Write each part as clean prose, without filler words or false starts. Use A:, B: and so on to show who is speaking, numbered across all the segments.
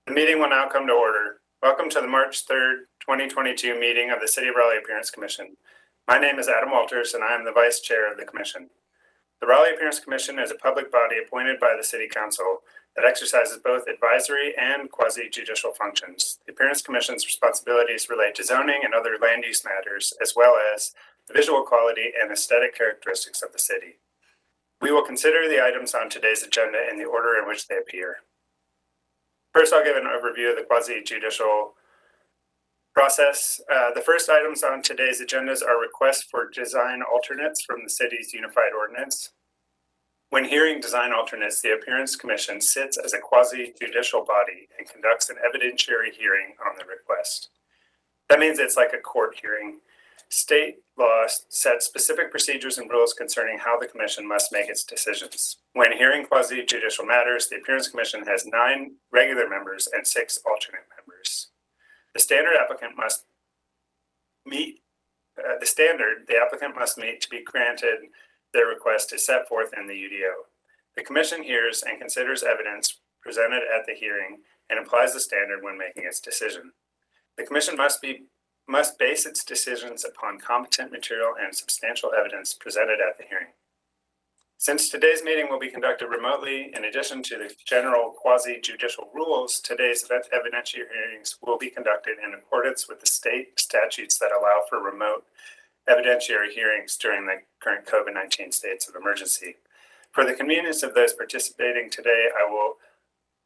A: The meeting will now come to order. Welcome to the March 3rd, 2022 meeting of the City of Raleigh Appearance Commission. My name is Adam Walters and I am the Vice Chair of the Commission. The Raleigh Appearance Commission is a public body appointed by the City Council that exercises both advisory and quasi-judicial functions. The Appearance Commission's responsibilities relate to zoning and other land use matters, as well as the visual quality and aesthetic characteristics of the city. We will consider the items on today's agenda in the order in which they appear. First, I'll give an overview of the quasi-judicial process. The first items on today's agendas are requests for design alternates from the city's unified ordinance. When hearing design alternates, the Appearance Commission sits as a quasi-judicial body and conducts an evidentiary hearing on the request. That means it's like a court hearing. State law sets specific procedures and rules concerning how the Commission must make its decisions. When hearing quasi-judicial matters, the Appearance Commission has 9 regular members and 6 alternate members. The standard the applicant must meet to be granted their request is set forth in the UDO. The Commission hears and considers evidence presented at the hearing and applies the standard when making its decision. The Commission must base its decisions upon competent material and substantial evidence presented at the hearing. Since today's meeting will be conducted remotely, in addition to the general quasi-judicial rules, today's evidentiary hearings will be conducted in accordance with the state statutes that allow for remote evidentiary hearings during the current COVID-19 states of emergency. For the convenience of those participating today, I will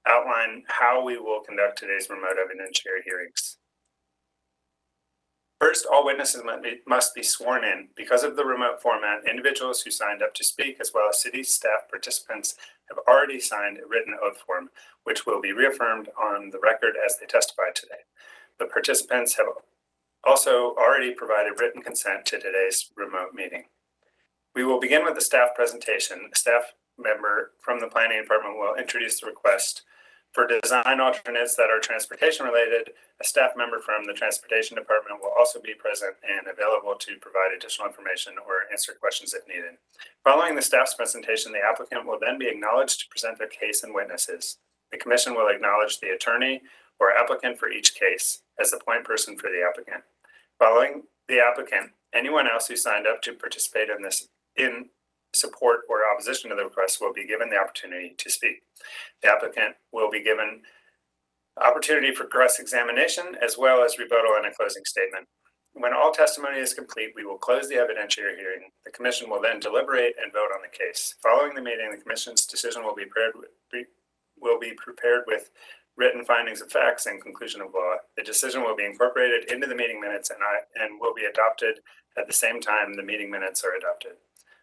A: outline how we will conduct today's remote evidentiary hearings. First, all witnesses must be sworn in. Because of the remote format, individuals who signed up to speak, as well as city staff participants, have already signed a written oath form, which will be reaffirmed on the record as they testify today. The participants have also already provided written consent to today's remote meeting. We will begin with the staff presentation. A staff member from the planning department will introduce the request. For design alternates that are transportation related, a staff member from the transportation department will also be present and available to provide additional information or answer questions if needed. Following the staff's presentation, the applicant will then be acknowledged to present their case and witnesses. The commission will acknowledge the attorney or applicant for each case as the point person for the applicant. Following the applicant, anyone else who signed up to participate in support or opposition to the request will be given the opportunity to speak. The applicant will be given opportunity for cross-examination as well as rebuttal and a closing statement. When all testimony is complete, we will close the evidentiary hearing. The commission will then deliberate and vote on the case. Following the meeting, the commission's decision will be prepared with written findings of facts and conclusion of law. The decision will be incorporated into the meeting minutes and will be adopted at the same time the meeting minutes are adopted.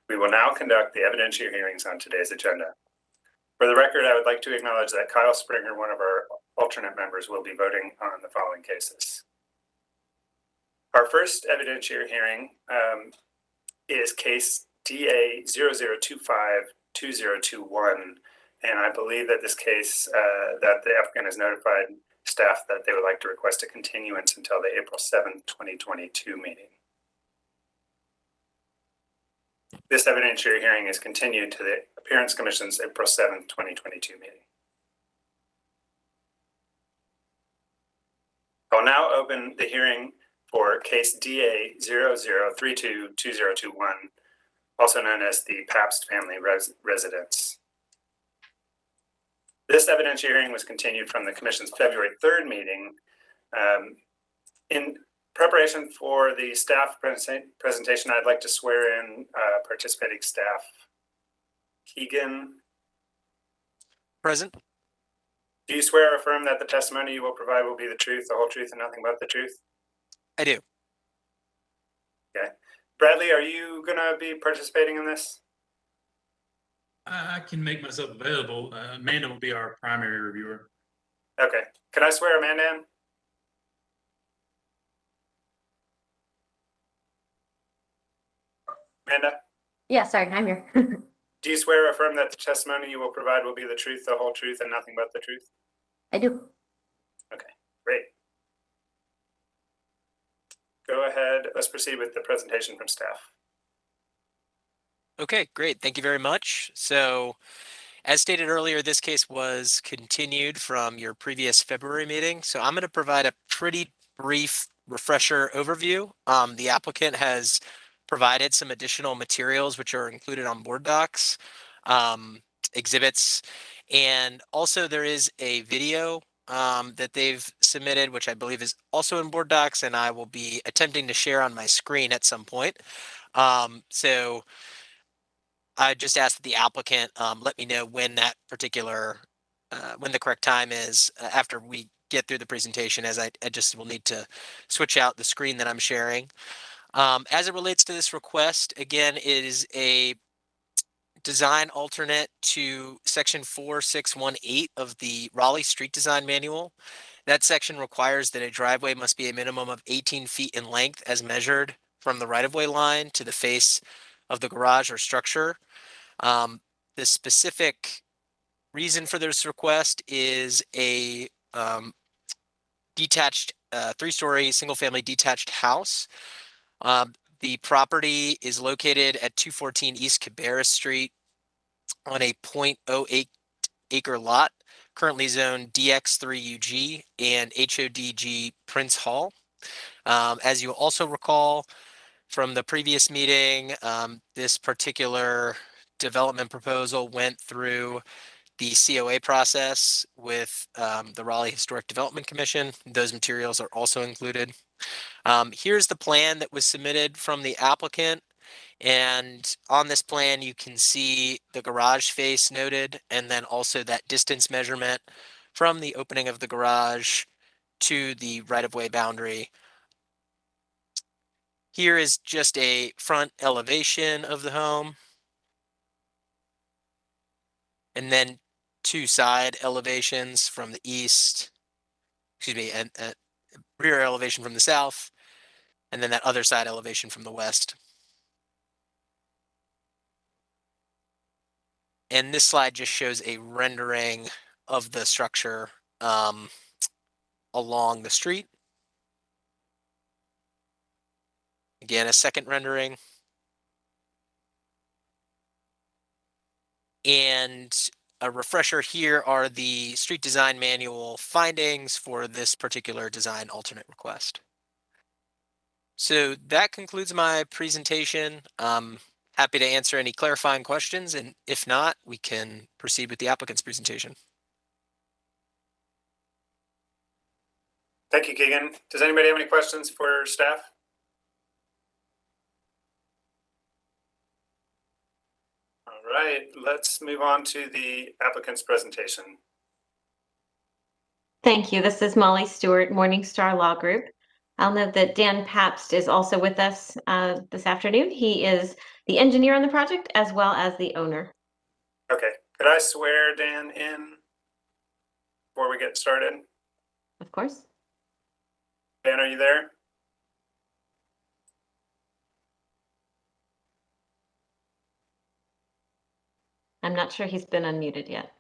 A: We will now conduct the evidentiary hearings on today's agenda. For the record, I would like to acknowledge that Kyle Springer, one of our alternate members, will be voting on the following cases. Our first evidentiary hearing is case DA 0025-2021, and I believe that this case, that the applicant has notified staff that they would like to request a continuance until the April 7th, 2022 meeting. This evidentiary hearing is continued to the Appearance Commission's April 7th, 2022 meeting. I will now open the hearing for case DA 0032-2021, also known as the Pabst family residence. This evidentiary hearing was continued from the Commission's February 3rd meeting. In preparation for the staff presentation, I'd like to swear in participating staff. Keegan.
B: Present.
A: Do you swear or affirm that the testimony you will provide will be the truth, the whole truth, and nothing but the truth?
B: I do.
A: Okay. Bradley, are you going to be participating in this?
C: I can make myself available. Amanda will be our primary reviewer.
A: Okay. Can I swear Amanda in? Amanda?
D: Yeah, sorry, I'm here.
A: Do you swear or affirm that the testimony you will provide will be the truth, the whole truth, and nothing but the truth?
D: I do.
A: Okay, great. Go ahead. Let's proceed with the presentation from staff.
B: Okay, great. Thank you very much. So As stated earlier, this case was continued from your previous February meeting, so I'm going to provide a pretty brief refresher overview. The applicant has provided some additional materials which are included on board docs, exhibits, and also there is a video that they've submitted, which I believe is also in board docs, and I will be attempting to share on my screen at some point. So I just asked that the applicant let me know when that particular, when the correct time is after we get through the presentation, as I just will need to switch out the screen that I'm sharing. As it relates to this request, again, it is a design alternate to section 4618 of the Raleigh Street Design Manual. That section requires that a driveway must be a minimum of 18 feet in length as measured from the right-of-way line to the face of the garage or structure. The specific reason for this request is a detached, three-story, single-family detached house. The property is located at 214 East Cabarrus Street on a 0.08 acre lot, currently zoned DX3UG and HODG Prince Hall. As you also recall from the previous meeting, this particular development proposal went through the COA process with the Raleigh Historic Development Commission. Those materials are also included. Here's the plan that was submitted from the applicant. And on this plan, you can see the garage face noted, and then also that distance measurement from the opening of the garage to the right-of-way boundary. Here is just a front elevation of the home. And then two side elevations from the east, excuse me, and rear elevation from the south, and then that other side elevation from the west. And this slide just shows a rendering of the structure along the street. Again, a second rendering. And a refresher, here are the street design manual findings for this particular design alternate request. So that concludes my presentation. Happy to answer any clarifying questions, and if not, we can proceed with the applicant's presentation.
A: Thank you, Keegan. Does anybody have any questions for staff? All right, let's move on to the applicant's presentation.
D: Thank you. This is Molly Stewart, Morningstar Law Group. I'll note that Dan Pabst is also with us this afternoon. He is the engineer on the project as well as the owner.
A: Okay, could I swear Dan in before we get started?
D: Of course.
A: Dan, are you there?
D: I'm not sure he's been unmuted yet.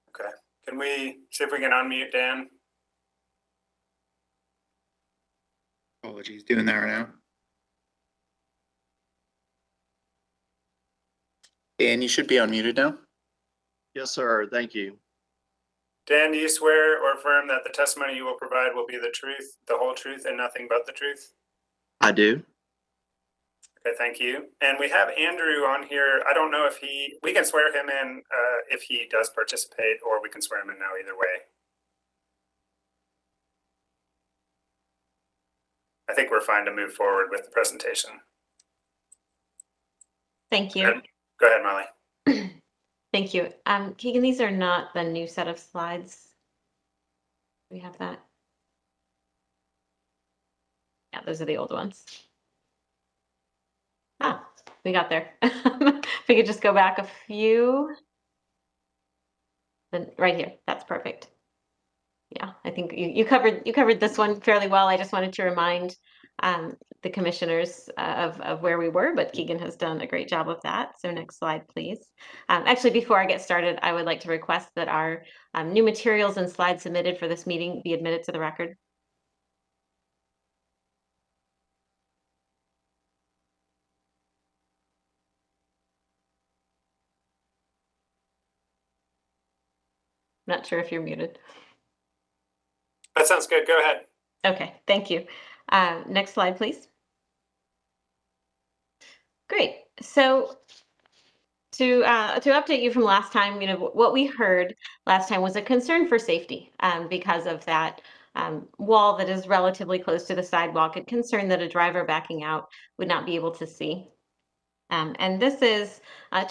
A: Okay, can we see if we can unmute Dan?
E: Apologies, doing that right now. Dan, you should be unmuted now.
F: Yes, sir. Thank you.
A: Dan, do you swear or affirm that the testimony you will provide will be the truth, the whole truth, and nothing but the truth?
F: I do.
A: Okay, thank you. And we have Andrew on here. I don't know if we can swear him in if he does participate, or we can swear him in now, either way. I think we're fine to move forward with the presentation.
D: Thank you.
A: Go ahead, Molly.
D: Thank you. Keegan, these are not the new set of slides. We have that. Yeah, those are the old ones. Ah, we got there. If we could just go back a few. Then right here, that's perfect. Yeah, I think you covered this one fairly well. I just wanted to remind the commissioners of where we were, but Keegan has done a great job of that. So next slide, please. Actually, before I get started, I would like to request that our new materials and slides submitted for this meeting be admitted to the record. Not sure if you're muted.
A: That sounds good. Go ahead.
D: Okay, thank you. Next slide, please. Great. So to update you from last time, what we heard last time was a concern for safety because of that wall that is relatively close to the sidewalk, a concern that a driver backing out would not be able to see. And this is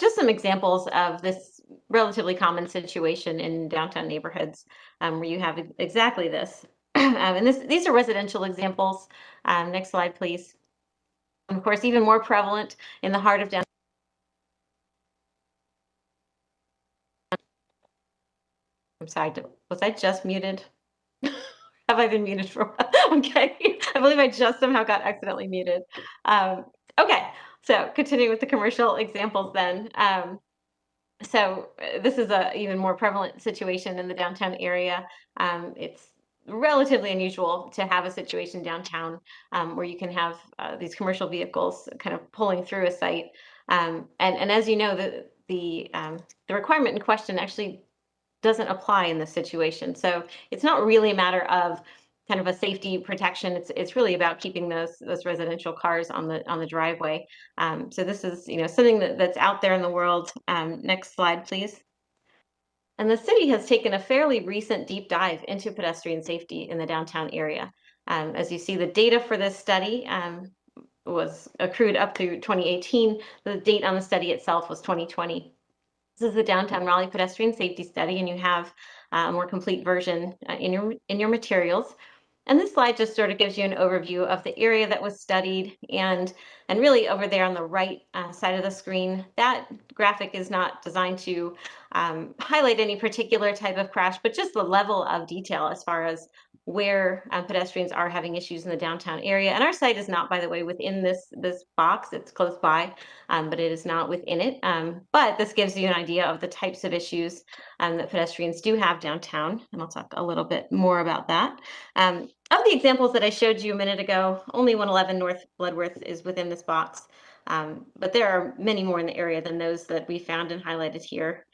D: just some examples of this relatively common situation in downtown neighborhoods where you have exactly this. And these are residential examples. Next slide, please. And of course, even more prevalent in the heart of downtown. I'm sorry, was I just muted? Have I been muted for a while? Okay, I believe I just somehow got accidentally muted. Okay, so continuing with the commercial examples then. So this is a even more prevalent situation in the downtown area. It's relatively unusual to have a situation downtown where you can have these commercial vehicles kind of pulling through a site. And as you know, the requirement in question actually doesn't apply in this situation. So it's not really a matter of kind of a safety protection. It's really about keeping those residential cars on the driveway. So this is something that's out there in the world. Next slide, please. And the city has taken a fairly recent deep dive into pedestrian safety in the downtown area. As you see, the data for this study was accrued up to 2018. The date on the study itself was 2020. This is the Downtown Raleigh Pedestrian Safety Study, and you have a more complete version in your materials. And this slide just sort of gives you an overview of the area that was studied, and really over there on the right side of the screen, that graphic is not designed to highlight any particular type of crash, but just the level of detail as far as where pedestrians are having issues in the downtown area. And our site is not, by the way, within this box. It's close by, but it is not within it. But this gives you an idea of the types of issues that pedestrians do have downtown. And I'll talk a little bit more about that. Of the examples that I showed you a minute ago, only 111 North Bloodworth is within this box. But there are many more in the area than those that we found and highlighted here.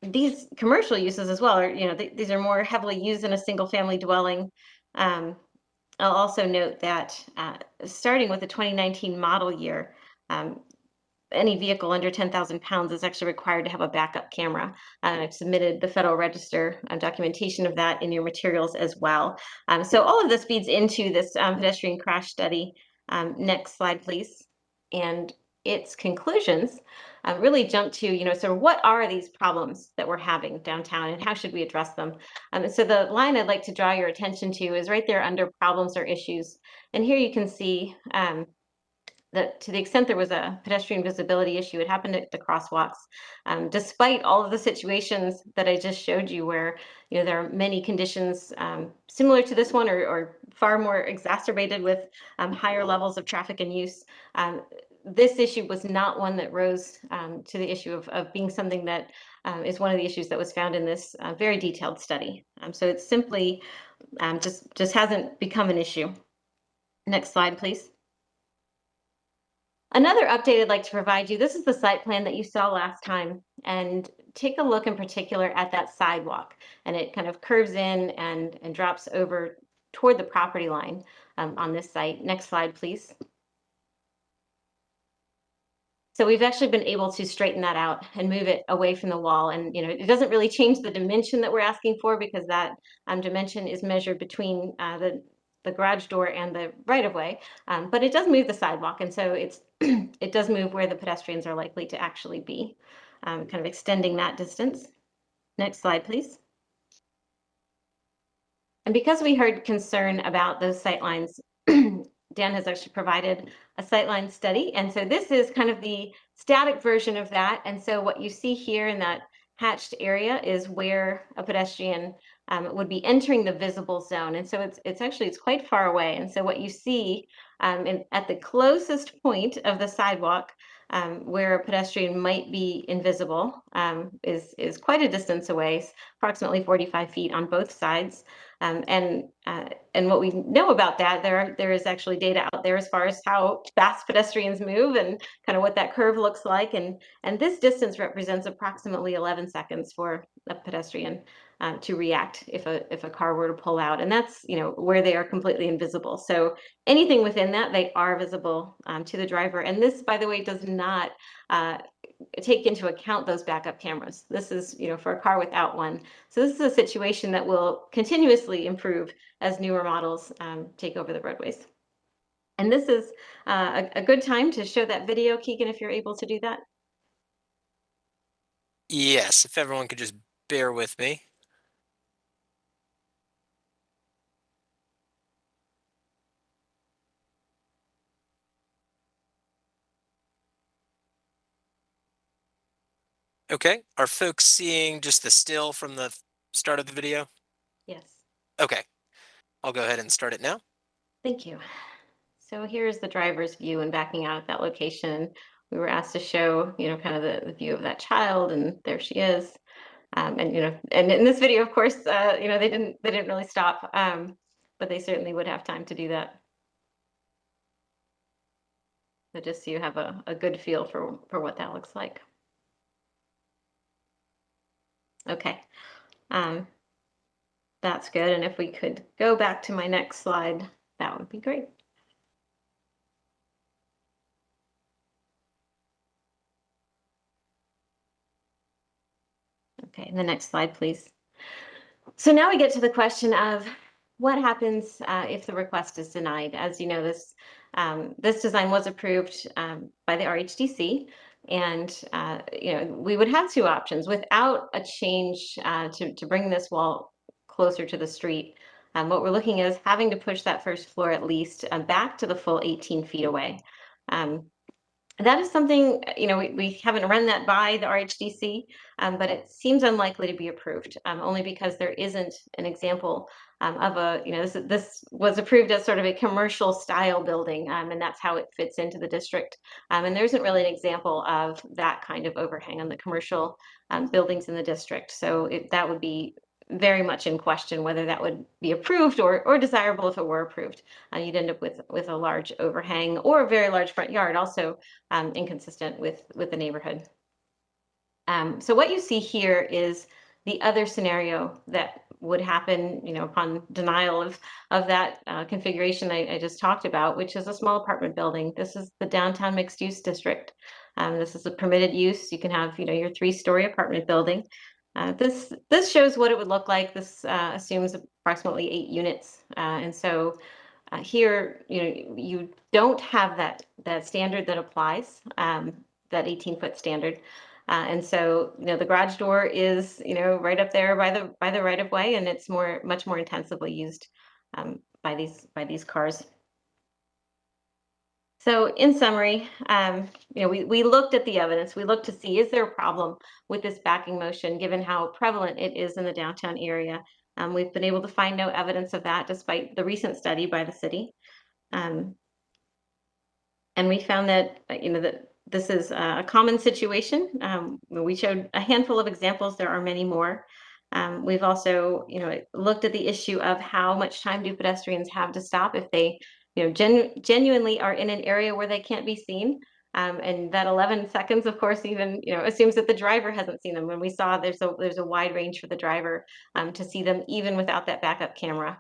D: These commercial uses as well are, these are more heavily used in a single family dwelling. I'll also note that starting with the 2019 model year, any vehicle under 10,000 pounds is actually required to have a backup camera. I've submitted the Federal Register documentation of that in your materials as well. So all of this feeds into this pedestrian crash study. Next slide, please. And its conclusions really jump to, so what are these problems that we're having downtown and how should we address them? So the line I'd like to draw your attention to is right there under problems or issues. And here you can see that to the extent there was a pedestrian visibility issue, it happened at the crosswalks. Despite all of the situations that I just showed you where there are many conditions similar to this one or far more exacerbated with higher levels of traffic and use, this issue was not one that rose to the issue of being something that is one of the issues that was found in this very detailed study. So it's simply just hasn't become an issue. Next slide, please. Another update I'd like to provide you, this is the site plan that you saw last time, and take a look in particular at that sidewalk, and it kind of curves in and drops over toward the property line on this site. Next slide, please. So we've actually been able to straighten that out and move it away from the wall. And it doesn't really change the dimension that we're asking for because that dimension is measured between the garage door and the right-of-way, but it does move the sidewalk. And so it does move where the pedestrians are likely to actually be, kind of extending that distance. Next slide, please. And because we heard concern about those sightlines, Dan has actually provided a sightline study. And so this is kind of the static version of that. And so what you see here in that hatched area is where a pedestrian would be entering the visible zone. And so it's quite far away. And so what you see And at the closest point of the sidewalk, where a pedestrian might be invisible, is quite a distance away, approximately 45 feet on both sides. And what we know about that, there is actually data out there as far as how fast pedestrians move and kind of what that curve looks like. And this distance represents approximately 11 seconds for a pedestrian to react if a car were to pull out. And that's, you know, where they are completely invisible. So anything within that, they are visible to the driver. And this, by the way, does not take into account those backup cameras. This is, you know, for a car without one. So this is a situation that will continuously improve as newer models take over the roadways. And this is a good time to show that video, Keegan, if you're able to do that.
B: Yes, if everyone could just bear with me. Okay, are folks seeing just the still from the start of the video?
D: Yes.
B: Okay, I'll go ahead and start it now.
D: Thank you. So here's the driver's view and backing out at that location. We were asked to show, you know, kind of the view of that child, and there she is. And you know, and in this video, of course, you know, they didn't really stop, but they certainly would have time to do that. So just so you have a good feel for what that looks like. Okay, that's good. And if we could go back to my next slide, that would be great. Okay, the next slide, please. So now we get to the question of what happens if the request is denied. As you know, this design was approved by the RHDC, and you know, we would have two options without a change to bring this wall closer to the street. What we're looking at is having to push that first floor at least back to the full 18 feet away. That is something, you know, we haven't run that by the RHDC, but it seems unlikely to be approved, only because there isn't an example of a, you know, this was approved as sort of a commercial style building, and that's how it fits into the district. And there isn't really an example of that kind of overhang on the commercial buildings in the district. So that would be very much in question whether that would be approved or desirable if it were approved. You'd end up with a large overhang or a very large front yard, also inconsistent with the neighborhood. So what you see here is the other scenario that would happen, you know, upon denial of that configuration I just talked about, which is a small apartment building. This is the downtown mixed use district. This is a permitted use. You can have, you know, your 3-story apartment building. This shows what it would look like. This assumes approximately 8 units, and so here, you know, you don't have that standard that applies, that 18-foot standard, and so, you know, the garage door is, you know, right up there by the right of way, and it's much more intensively used by these cars. So in summary, you know, we looked at the evidence. We looked to see, is there a problem with this backing motion, given how prevalent it is in the downtown area? We've been able to find no evidence of that, despite the recent study by the city. And we found that, you know, that this is a common situation. We showed a handful of examples. There are many more. We've also, you know, looked at the issue of how much time do pedestrians have to stop if they, you know, genuinely are in an area where they can't be seen. And that 11 seconds, of course, even, you know, assumes that the driver hasn't seen them. When we saw there's a wide range for the driver to see them even without that backup camera,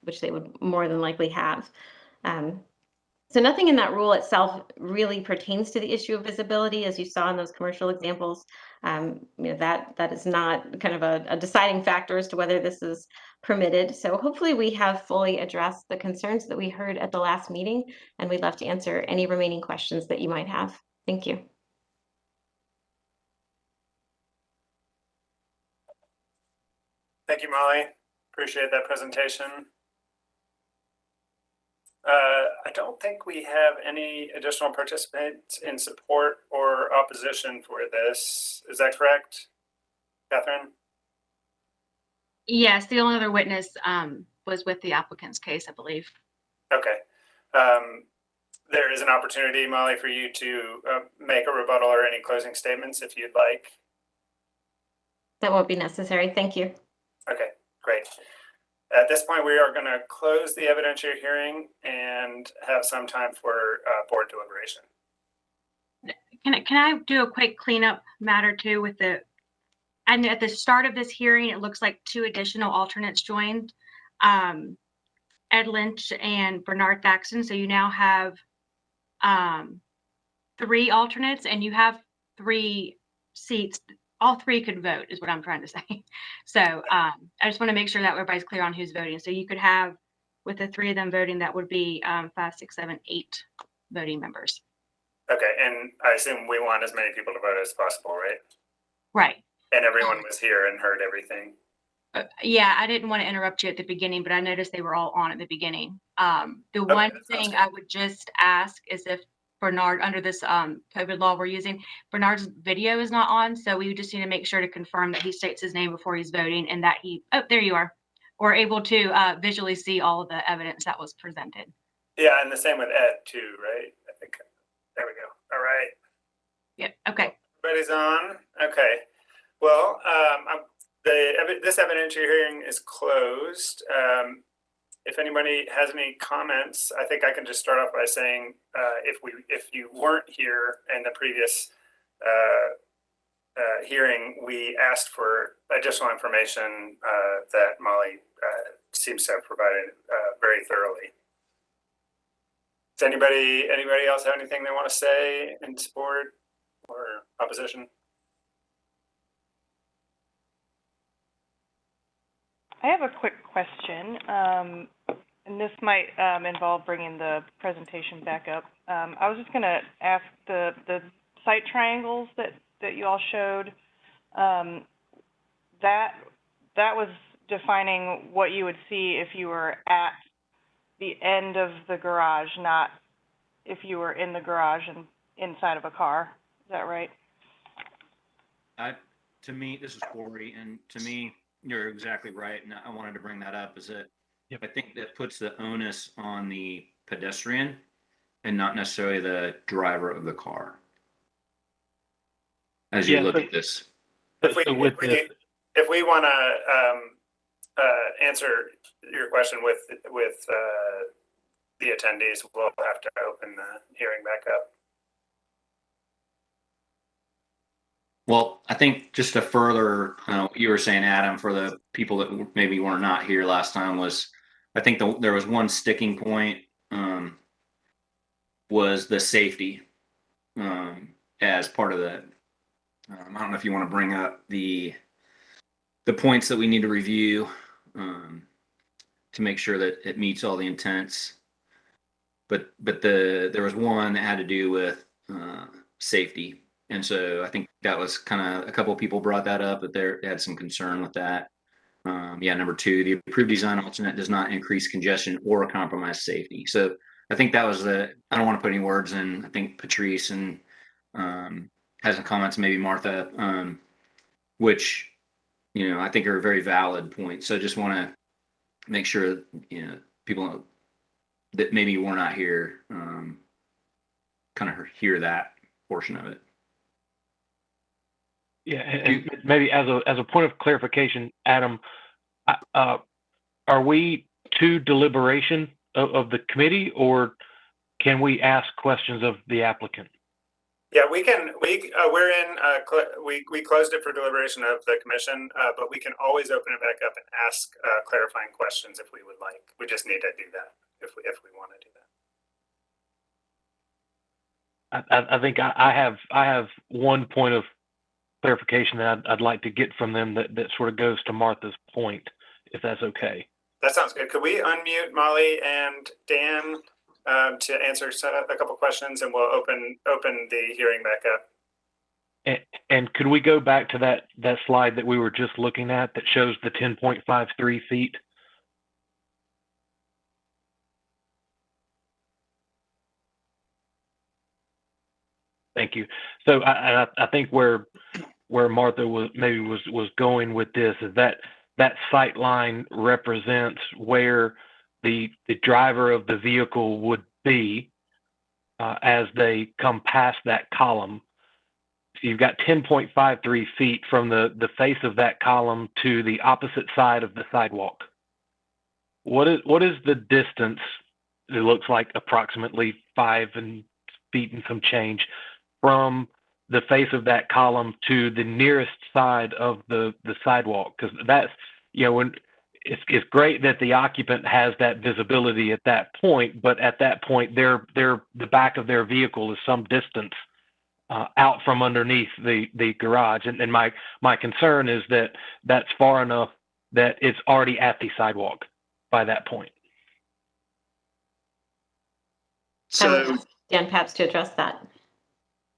D: which they would more than likely have. So nothing in that rule itself really pertains to the issue of visibility, as you saw in those commercial examples. You know, that is not kind of a deciding factor as to whether this is permitted. So hopefully we have fully addressed the concerns that we heard at the last meeting, and we'd love to answer any remaining questions that you might have. Thank you.
A: Thank you, Molly. Appreciate that presentation. I don't think we have any additional participants in support or opposition for this. Is that correct, Catherine?
G: Yes, the only other witness was with the applicant's case, I believe.
A: Okay. There is an opportunity, Molly, for you to make a rebuttal or any closing statements if you'd like.
D: That won't be necessary. Thank you.
A: Okay, great. At this point, we are going to close the evidentiary hearing and have some time for board deliberation.
G: Can I do a quick cleanup matter too with the, and at the start of this hearing, it looks like 2 additional alternates joined, Ed Lynch and Bernard Thaxton. So you now have 3 alternates and you have 3 seats. All 3 could vote is what I'm trying to say. So I just want to make sure that everybody's clear on who's voting. So you could have, with the 3 of them voting, that would be 5, 6, 7, 8 voting members.
A: Okay, and I assume we want as many people to vote as possible, right?
G: Right.
A: And everyone was here and heard everything.
G: Yeah, I didn't want to interrupt you at the beginning, but I noticed they were all on at the beginning. The one
A: that sounds
G: thing
A: good.
G: I would just ask is if Bernard, under this COVID law we're using, Bernard's video is not on, so we just need to make sure to confirm that he states his name before he's voting and that he, oh, there you are, or able to visually see all of the evidence that was presented.
A: Yeah, and the same with Ed too, right? I think, there we go. All right.
G: Yep, okay.
A: Everybody's on. Okay. Well, this evidentiary hearing is closed. If anybody has any comments, I think I can just start off by saying, if you weren't here in the previous hearing, we asked for additional information that Molly seems to have provided very thoroughly. Does anybody else have anything they want to say in support or opposition?
H: I have a quick question, and this might involve bringing the presentation back up. I was just going to ask the site triangles that you all showed. That was defining what you would see if you were at the end of the garage, not if you were in the garage and inside of a car. Is that right?
C: To me, this is Corey, and to me, you're exactly right. And I wanted to bring that up is that I think that puts the onus on the pedestrian and not necessarily the driver of the car. As you look at this.
A: If we want to answer your question with the attendees, we'll have to open the hearing back up.
C: Well, I think just to further, what you were saying, Adam, for the people that maybe were not here last time was, I think there was one sticking point, was the safety as part of the, I don't know if you want to bring up the points that we need to review to make sure that it meets all the intents. But there was one that had to do with safety. And so I think that was kind of, a couple of people brought that up, that they had some concern with that. Number 2, the approved design alternate does not increase congestion or compromise safety. So I think that was I don't want to put any words in. I think Patrice and has some comments, maybe Martha, which, I think are a very valid points. So just want to make sure, people that maybe were not here, kind of hear that portion of it.
I: Yeah, and maybe as a point of clarification, Adam, are we to deliberation of the committee, or can we ask questions of the applicant?
A: Yeah, we can. We're in. We closed it for deliberation of the commission, but we can always open it back up and ask clarifying questions if we would like. We just need to do that if we want to do that.
I: I think I have one point of clarification that I'd like to get from them that sort of goes to Martha's point, if that's okay.
A: That sounds good. Could we unmute Molly and Dan to answer a couple questions, and we'll open the hearing back up?
I: And could we go back to that slide that we were just looking at that shows the 10.53 feet? Thank you. So I think where Martha was going with this is that sight line represents where the driver of the vehicle be as they come past that column. So you've got 10.53 feet from the face of that column to the opposite side of the sidewalk. What is the distance? It looks like approximately 5 feet and some change from the face of that column to the nearest side of the sidewalk. Because that's, when it's great that the occupant has that visibility at that point, but at that point, the back of their vehicle is some distance out from underneath the garage. And my concern is that that's far enough that it's already at the sidewalk by that point.
D: I would
F: So,
D: ask Dan Pabst to address that.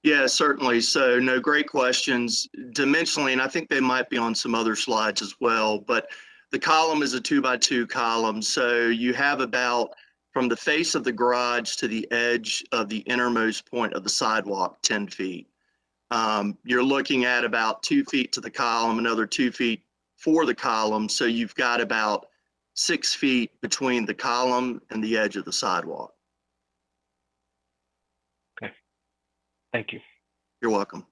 F: yeah, certainly. So, no, great questions. Dimensionally, and I think they might be on some other slides as well, but the column is a 2x2 column. So you have about from the face of the garage to the edge of the innermost point of the sidewalk, 10 feet. You're looking at about 2 feet to the column, another 2 feet for the column. So you've got about 6 feet between the column and the edge of the sidewalk.
I: Okay. Thank you.
F: You're welcome.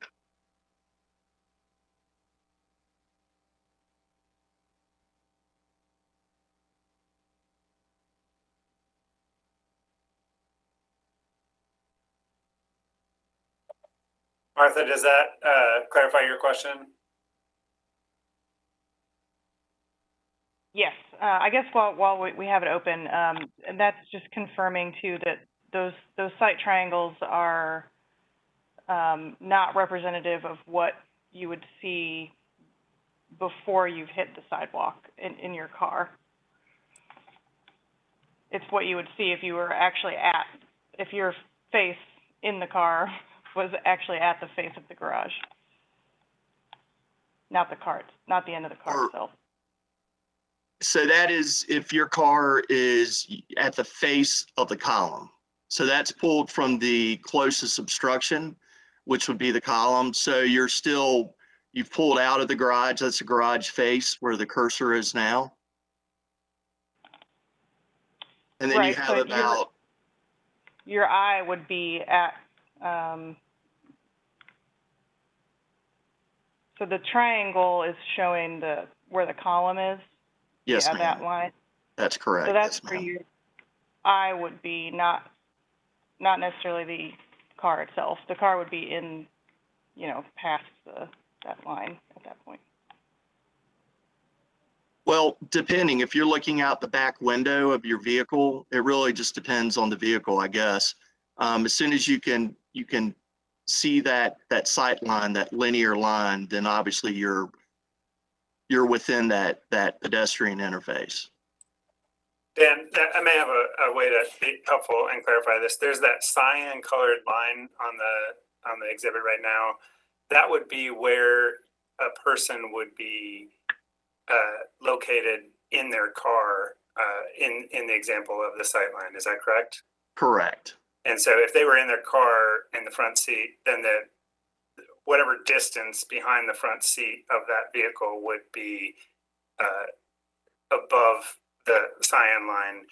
A: Martha, does that clarify your question?
H: Yes, I guess while we have it open, and that's just confirming too that those site triangles are not representative of what you would see before you've hit the sidewalk in your car. It's what you would see if you were actually if your face in the car was actually at the face of the garage, not the end of the car itself.
F: So that is if your car is at the face of the column. So that's pulled from the closest obstruction, which would be the column. So you've pulled out of the garage. That's the garage face where the cursor is now. And then you
H: Right,
F: have
H: so
F: about
H: your eye would be at, so the triangle is showing where the column is.
F: yes,
H: Yeah,
F: ma'am.
H: that line.
F: That's correct.
H: So that's
F: yes,
H: where
F: ma'am.
H: your eye would be, not necessarily the car itself. The car would be in, past that line at that point.
F: Well, depending, if you're looking out the back window of your vehicle, it really just depends on the vehicle, I guess. As soon as you can see that sight line, that linear line, then obviously you're within that pedestrian interface.
A: Dan, I may have a way to be helpful and clarify this. There's that cyan colored line on the exhibit right now. That would be where a person would be located in their car in the example of the sight line. Is that correct?
F: Correct.
A: And so if they were in their car in the front seat, then whatever distance behind the front seat of that vehicle would be above the cyan line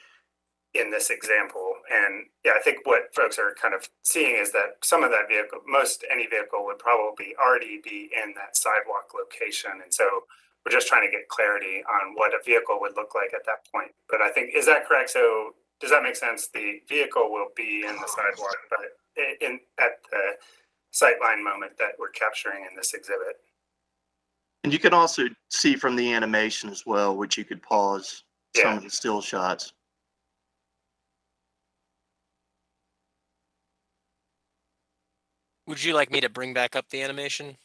A: in this example. And yeah, I think what folks are kind of seeing is that some of that vehicle, any vehicle would probably already be in that sidewalk location. And so we're just trying to get clarity on what a vehicle would look like at that point. But I think, is that correct? So does that make sense? The vehicle will be in the sidewalk, but at the sightline moment that we're capturing in this exhibit.
F: And you can also see from the animation as well, which you could pause some of the still shots.
B: Would you like me to bring back up the animation?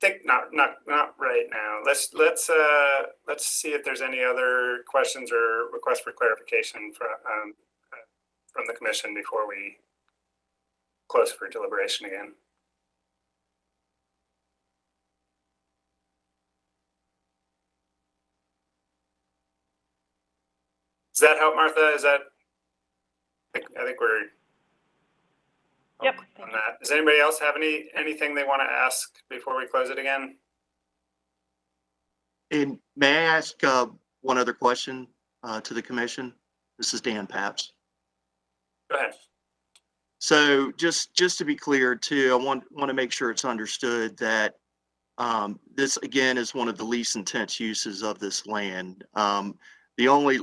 A: I think not right now. Let's see if there's any other questions or requests for clarification from the commission before we close for deliberation again. Does that help, Martha? I think we're
H: Yep.
A: on that. Does anybody else have anything they want to ask before we close it again?
F: And may I ask one other question to the commission This is Dan Pabst.
A: Go ahead.
F: So just to be clear too, I want to make sure it's understood that this again is one of the least intense uses of this land. The only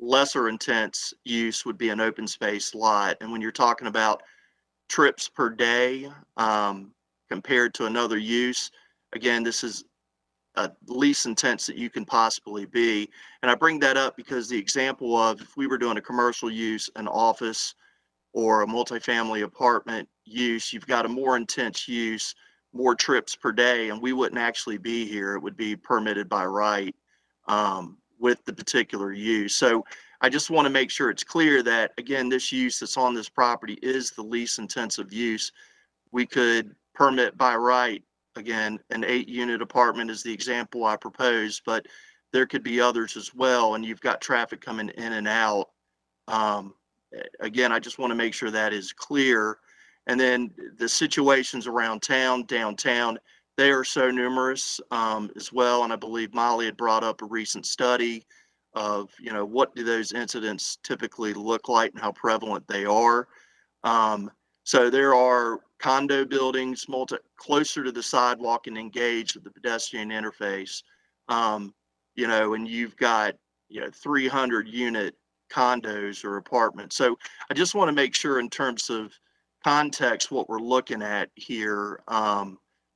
F: lesser intense use would be an open space lot. And when you're talking about trips per day compared to another use, again, this is least intense that you can possibly be. And I bring that up because the example of if we were doing a commercial use, an office, or a multifamily apartment use, you've got a more intense use, more trips per day, and we wouldn't actually be here. It would be permitted by right with the particular use. So I just want to make sure it's clear that, again, this use that's on this property is the least intensive use. We could permit by right, again, an 8-unit apartment is the example I proposed, but there could be others as well, and you've got traffic coming in and out. Again, I just want to make sure that is clear. And then the situations around town, downtown, they are so numerous as well. And I believe Molly had brought up a recent study of, what do those incidents typically look like and how prevalent they are. So there are condo buildings closer to the sidewalk and engaged with the pedestrian interface, and you've got, 300 unit condos or apartments. So I just want to make sure in terms of context, what we're looking at here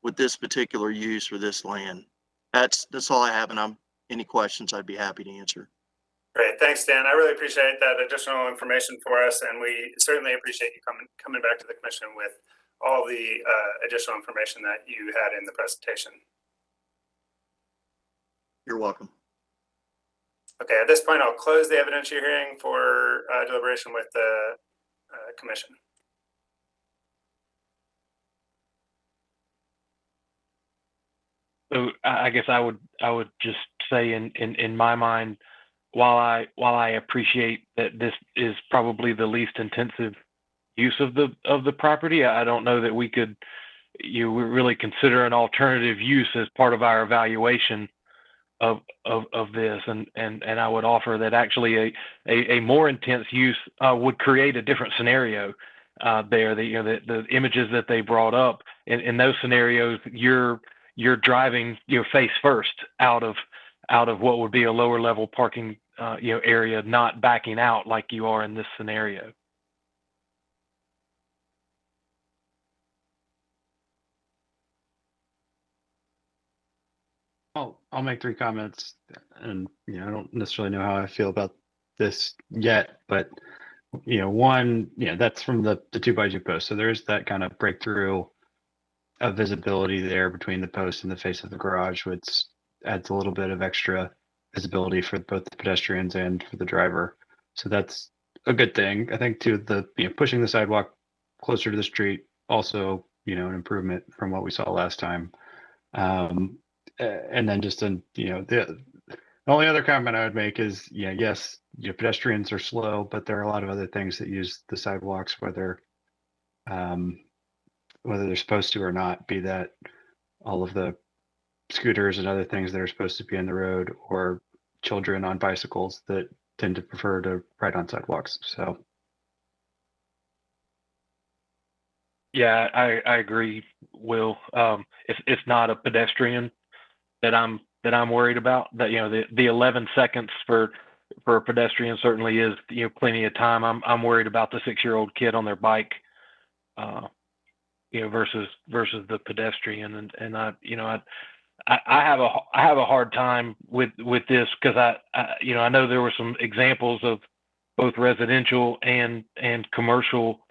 F: with this particular use for this land. That's all I have. And any questions I'd be happy to answer.
A: Great. Thanks, Dan. I really appreciate that additional information for us. And we certainly appreciate you coming back to the commission with all the additional information that you had in the presentation.
F: You're welcome.
A: Okay, at this point, I'll close the evidentiary hearing for deliberation with the commission.
I: So I guess I would just say in my mind, while I appreciate that this is probably the least intensive use of the property, I don't know that we could really consider an alternative use as part of our evaluation of this, and I would offer that actually a more intense use would create a different scenario there. The images that they brought up in those scenarios, you're driving face first out of what would be a lower level parking area, not backing out like you are in this scenario.
J: I'll make 3 comments, and I don't necessarily know how I feel about this yet, but one, that's from the 2x2 post. So there's that kind of breakthrough of visibility there between the post and the face of the garage, which adds a little bit of extra visibility for both the pedestrians and for the driver. So that's a good thing. I think too, the pushing the sidewalk closer to the street, also an improvement from what we saw last time. And then just the only other comment I would make is, yes, pedestrians are slow, but there are a lot of other things that use the sidewalks, whether they're supposed to or not, be that all of the scooters and other things that are supposed to be in the road, or children on bicycles that tend to prefer to ride on sidewalks. So.
I: Yeah, I agree, Will. It's not a pedestrian that I'm worried about. That the 11 seconds for a pedestrian certainly is plenty of time. I'm worried about the 6-year-old kid on their bike, versus the pedestrian, and I have a hard time with this because I know there were some examples of both residential and commercial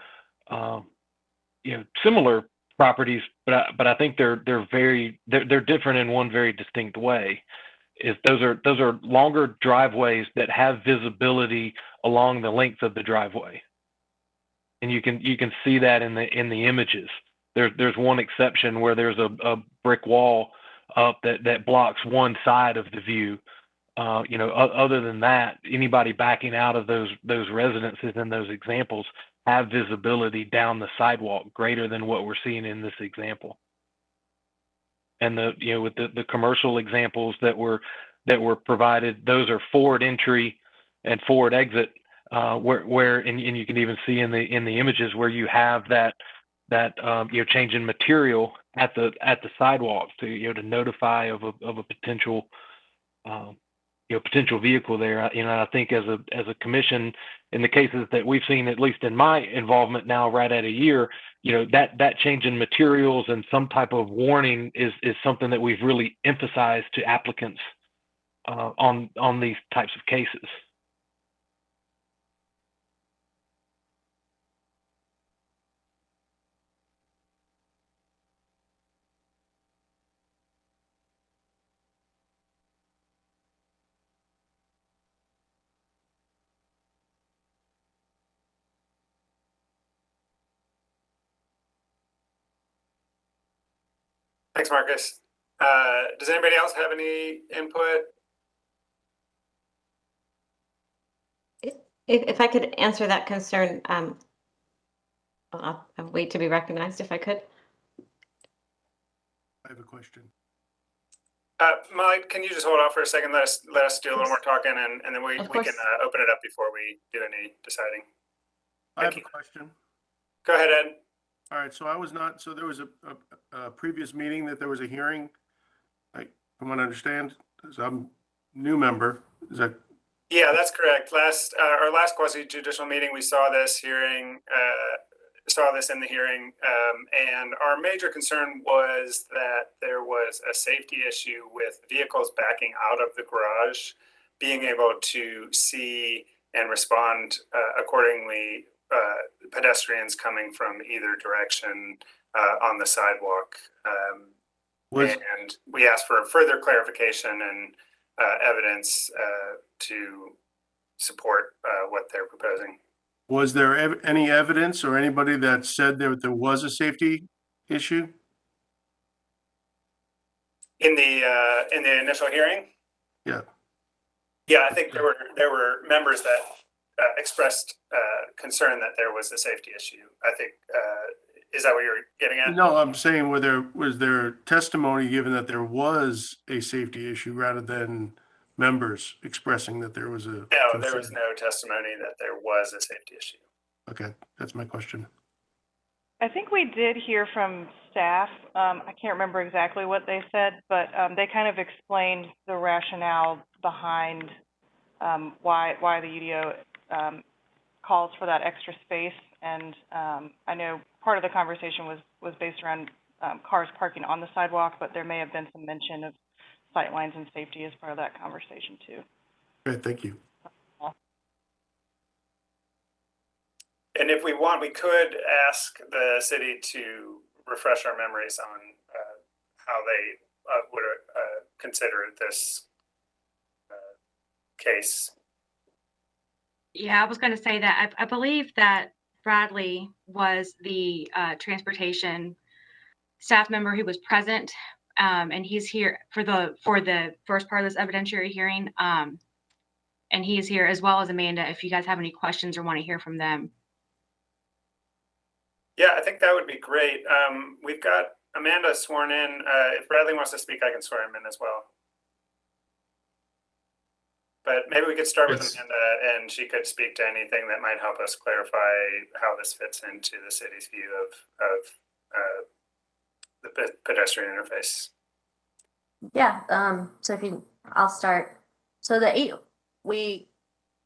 I: similar properties, but I think they're different in one very distinct way. Is those are longer driveways that have visibility along the length of the driveway, and you can see that in the images. There's one exception where there's a brick wall up that blocks one side of the view. Other than that, anybody backing out of those residences in those examples have visibility down the sidewalk greater than what we're seeing in this example. And with the commercial examples that were provided, those are forward entry and forward exit and you can even see in the images where you have that change in material at the sidewalks to to notify of a potential potential vehicle there. I think as a commission, in the cases that we've seen, at least in my involvement now, right at a year, that change in materials and some type of warning is something that we've really emphasized to applicants on these types of cases.
A: Thanks, Marcus. Does anybody else have any input?
D: If I could answer that concern, I'll wait to be recognized if I could.
K: I have a question.
A: Molly, can you just hold off for a second? Let us do a little more talking, and then we can open it up before we do any deciding.
K: I have a question.
A: Go ahead, Ed.
K: All right, so there was a previous meeting that there was a hearing. I want to understand, because I'm a new member. Is that?
A: Yeah, that's correct. Our last quasi-judicial meeting, we saw this hearing, in the hearing, and our major concern was that there was a safety issue with vehicles backing out of the garage, being able to see and respond accordingly, pedestrians coming from either direction on the sidewalk. And we asked for further clarification and evidence to support what they're proposing.
K: Was there any evidence or anybody that said there was a safety issue?
A: In the initial hearing?
K: Yeah.
A: Yeah, I think there were members that expressed concern that there was a safety issue. I think, is that what you're getting at?
K: No, I'm saying was there testimony given that there was a safety issue rather than members expressing that there was a
A: No,
K: concern?
A: there was no testimony that there was a safety issue.
K: Okay, that's my question.
H: I think we did hear from staff. I can't remember exactly what they said, but they kind of explained the rationale behind why the UDO calls for that extra space. And I know part of the conversation was based around cars parking on the sidewalk, but there may have been some mention of sight lines and safety as part of that conversation too.
K: Great, thank you.
A: And if we want, we could ask the city to refresh our memories on how they would consider this case.
G: Yeah, I was going to say that I believe that Bradley was the transportation staff member who was present, and he's here for the first part of this evidentiary hearing. And he is here, as well as Amanda, if you guys have any questions or want to hear from them.
A: Yeah, I think that would be great. We've got Amanda sworn in. If Bradley wants to speak, I can swear him in as well. But maybe we could start with Amanda, and she could speak to anything that might help us clarify how this fits into the city's view of the pedestrian interface.
L: Yeah. So I'll start. So we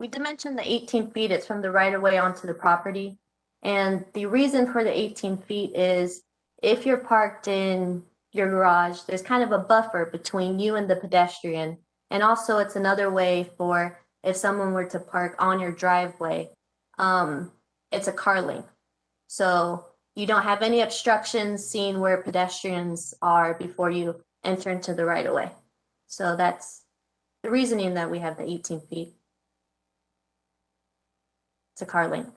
L: dimensioned the 18 feet. It's from the right of way onto the property. And the reason for the 18 feet is if you're parked in your garage, there's kind of a buffer between you and the pedestrian. And also it's another way for if someone were to park on your driveway, it's a car lane. So you don't have any obstructions seen where pedestrians are before you enter into the right of way. So that's the reasoning that we have the 18 feet. It's a car lane.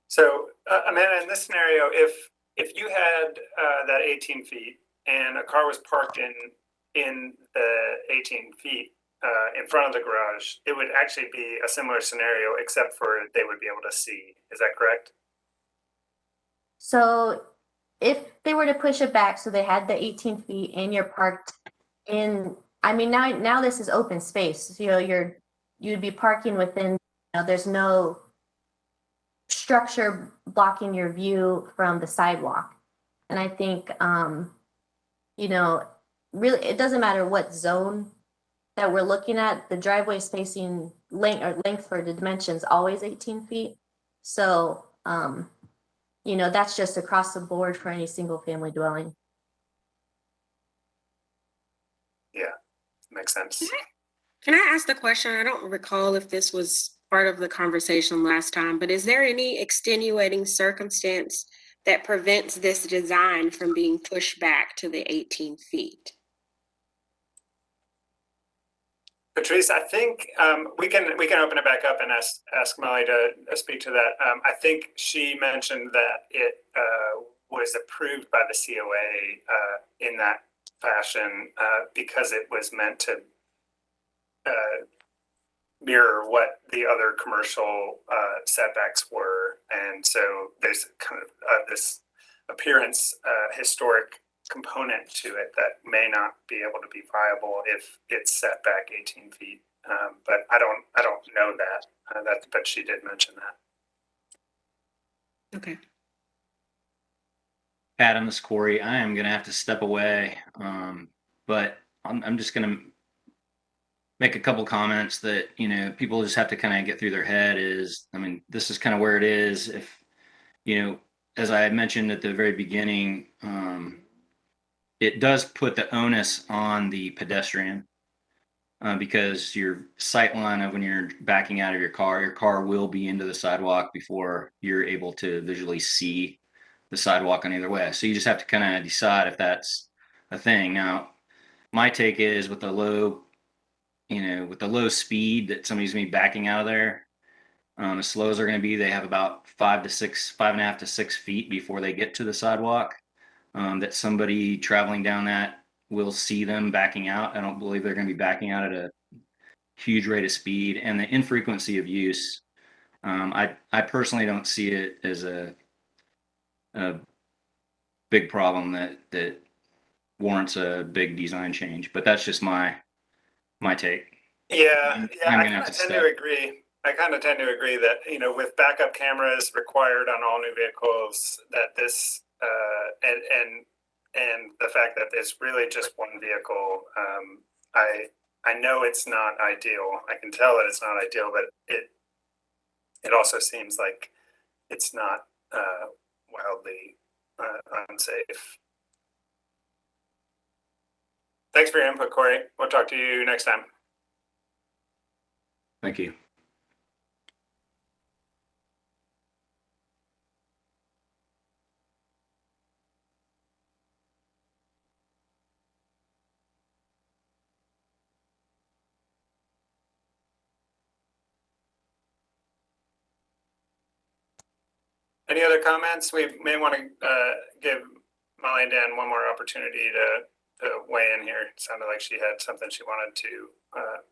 A: So Amanda, in this scenario, if you had that 18 feet and a car was parked in the 18 feet in front of the garage, it would actually be a similar scenario, except for they would be able to see. Is that correct?
L: So if they were to push it back, so they had the 18 feet and you're parked in I mean, now this is open space. You know, you'd be parking within, you know, there's no structure blocking your view from the sidewalk. And I think, you know, really, it doesn't matter what zone that we're looking at, the driveway spacing length for the dimensions always 18 feet. So, you know, that's just across the board for any single family dwelling.
A: Yeah, makes sense.
M: Can I ask the question? I don't recall if this was part of the conversation last time, but is there any extenuating circumstance that prevents this design from being pushed back to the 18 feet?
A: Patrice, I think we can open it back up and ask Molly to speak to that. I think she mentioned that it was approved by the COA in that fashion because it was meant to mirror what the other commercial setbacks were, and so there's kind of this appearance historic component to it that may not be able to be viable if it's set back 18 feet. But I don't know that, but she did mention that.
M: Okay.
C: Adam, this is Corey. I am going to have to step away, but I'm just going to make a couple comments that, you know, people just have to kind of get through their head is, I mean, this is kind of where it is. If, you know, as I mentioned at the very beginning, it does put the onus on the pedestrian because your sight line of when you're backing out of your car will be into the sidewalk before you're able to visually see the sidewalk on either way. So you just have to kind of decide if that's a thing. Now, my take is with the low speed that somebody's going to be backing out of there, as slow as they're going to be, they have about 5.5 to 6 feet before they get to the sidewalk. That somebody traveling down that will see them backing out. I don't believe they're going to be backing out at a huge rate of speed, and the infrequency of use. I personally don't see it as a big problem that warrants a big design change, but that's just my take.
A: Yeah, I
C: I'm gonna
A: kind
C: have
A: of
C: to
A: tend
C: step.
A: to agree. I kind of tend to agree that, you know, with backup cameras required on all new vehicles, that this and the fact that it's really just one vehicle, I know it's not ideal. I can tell that it's not ideal, but it also seems like it's not wildly unsafe. Thanks for your input, Corey. We'll talk to you next time.
C: Thank you.
A: Any other comments? We may want to give Molly and Dan one more opportunity to weigh in here. It sounded like she had something she wanted to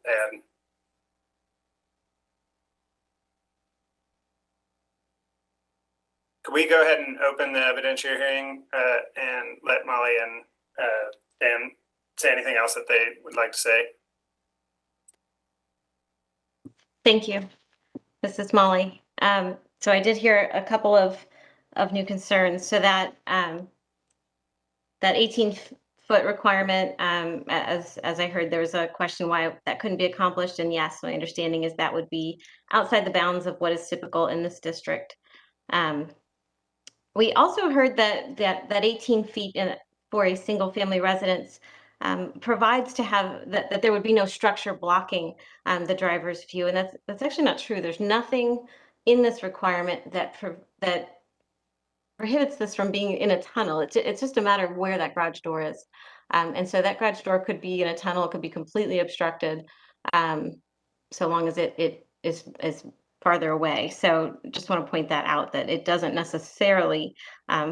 A: add. Can we go ahead and open the evidentiary hearing and let Molly and Dan say anything else that they would like to say?
D: Thank you. This is Molly. So I did hear a couple of new concerns. So that that 18-foot requirement, as I heard, there was a question why that couldn't be accomplished. And yes, my understanding is that would be outside the bounds of what is typical in this district. We also heard that 18 feet for a single family residence provides to have that there would be no structure blocking the driver's view, and that's actually not true. There's nothing in this requirement that prohibits this from being in a tunnel. It's just a matter of where that garage door is, and so that garage door could be in a tunnel. It could be completely obstructed, so long as it is farther away. So just want to point that out, that it doesn't necessarily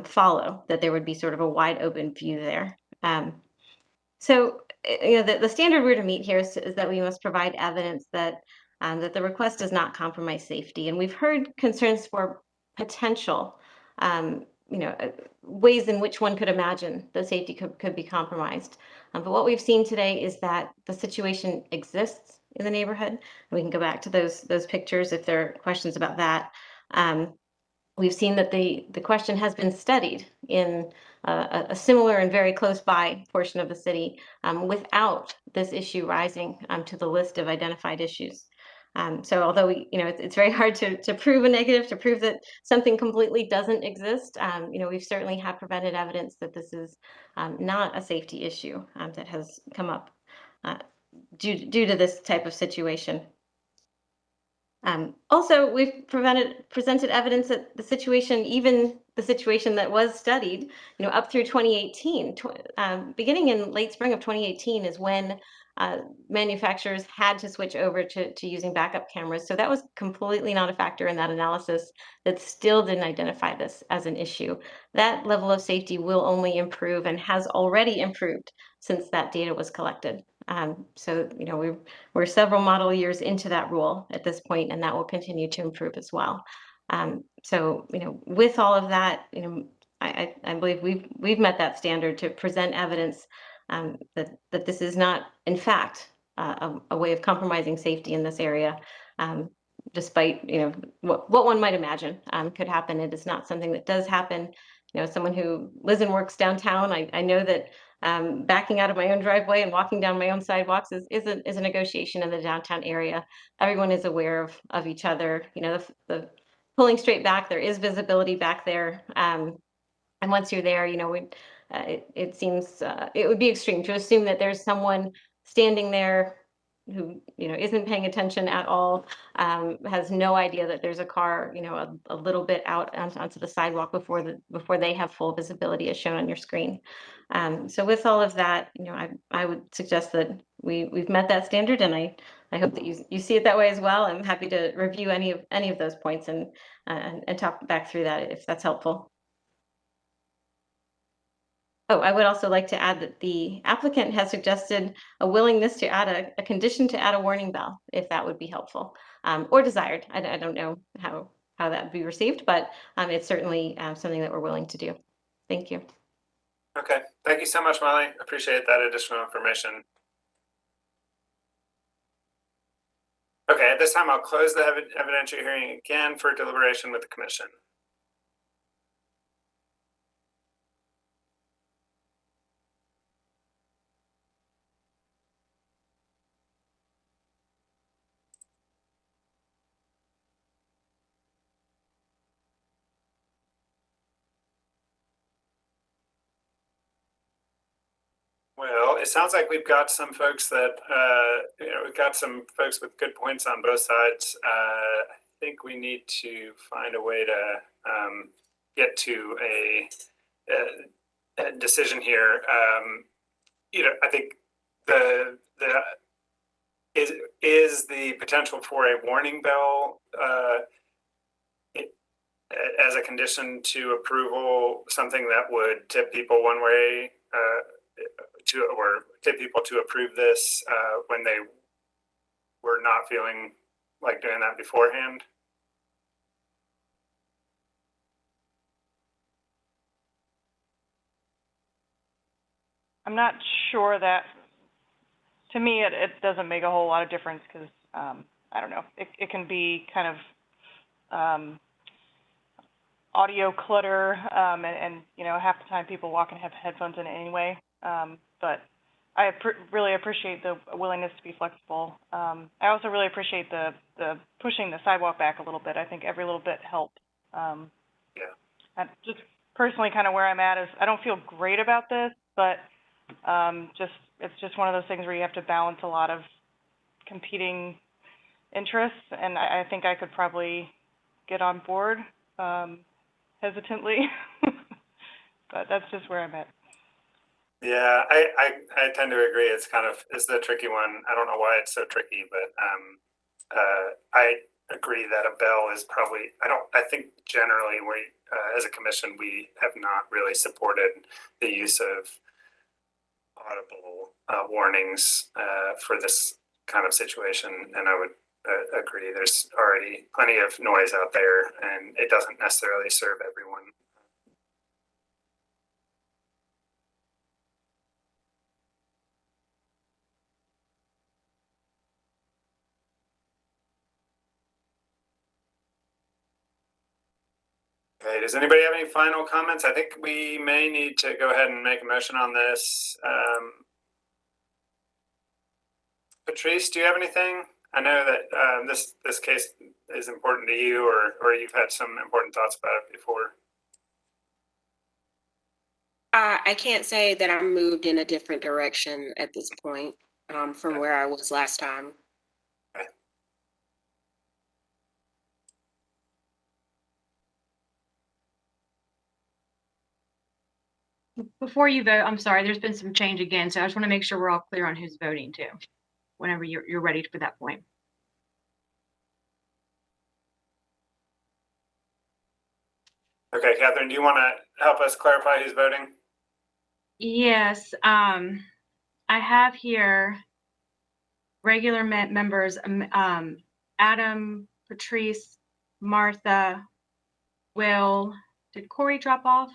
D: follow that there would be sort of a wide open view there. So, you know, the standard we're to meet here is that we must provide evidence that that the request does not compromise safety. And we've heard concerns for potential ways in which one could imagine the safety could be compromised. But what we've seen today is that the situation exists in the neighborhood. We can go back to those pictures if there are questions about that. We've seen that the question has been studied in a similar and very close by portion of the city without this issue rising to the list of identified issues. So although it's very hard to prove a negative, to prove that something completely doesn't exist, we certainly have prevented evidence that this is not a safety issue that has come up due to this type of situation. Also, we've presented evidence that the situation, even the situation that was studied, up through 2018, beginning in late spring of 2018 is when manufacturers had to switch over to using backup cameras. So that was completely not a factor in that analysis that still didn't identify this as an issue. That level of safety will only improve and has already improved since that data was collected. So, we're several model years into that rule at this point, and that will continue to improve as well. So, with all of that, I believe we've met that standard to present evidence that this is not, in fact, a way of compromising safety in this area, despite what one might imagine could happen. It is not something that does happen. As someone who lives and works downtown, I know that backing out of my own driveway and walking down my own sidewalks is a negotiation in the downtown area. Everyone is aware of each other. The pulling straight back, there is visibility back there. And once you're there, it seems it would be extreme to assume that there's someone standing there who isn't paying attention at all, has no idea that there's a car a little bit out onto the sidewalk before they have full visibility as shown on your screen. So with all of that, I would suggest that we've met that standard, and I hope that you see it that way as well. I'm happy to review any of those points and talk back through that if that's helpful. Oh, I would also like to add that the applicant has suggested a willingness to add a condition to add a warning bell, if that would be helpful, or desired. I don't know how that would be received, but it's certainly something that we're willing to do. Thank you.
A: Okay, thank you so much, Molly. Appreciate that additional information. Okay, at this time, I'll close the evidentiary hearing again for deliberation with the commission. Well, it sounds like we've got some folks that, we've got some folks with good points on both sides. I think we need to find a way to get to a decision here. I think is the potential for a warning bell as a condition to approval something that would tip people one way or tip people to approve this when they were not feeling like doing that beforehand?
H: I'm not sure that, to me, it doesn't make a whole lot of difference because, I don't know, it can be kind of audio clutter, and half the time people walk and have headphones in anyway. But I really appreciate the willingness to be flexible. I also really appreciate the pushing the sidewalk back a little bit. I think every little bit helped.
A: Yeah.
H: And just personally, kind of where I'm at is I don't feel great about this, but it's just one of those things where you have to balance a lot of competing interests, and I think I could probably get on board hesitantly, but that's just where I'm at.
A: Yeah, I tend to agree. It's the tricky one. I don't know why it's so tricky, but I agree that a bell is probably, I think generally we, as a commission, we have not really supported the use of audible warnings for this kind of situation. And I would agree, there's already plenty of noise out there and it doesn't necessarily serve everyone. Okay, does anybody have any final comments? I think we may need to go ahead and make a motion on this. Patrice, do you have anything? I know that this case is important to you, or you've had some important thoughts about it before.
M: I can't say that I'm moved in a different direction at this point from where I was last time.
G: Before you vote, I'm sorry, there's been some change again, so I just want to make sure we're all clear on who's voting too, whenever you're ready for that point.
A: Okay, Catherine, do you want to help us clarify who's voting?
G: Yes, I have here regular members, Adam, Patrice, Martha, Will. Did Corey drop off?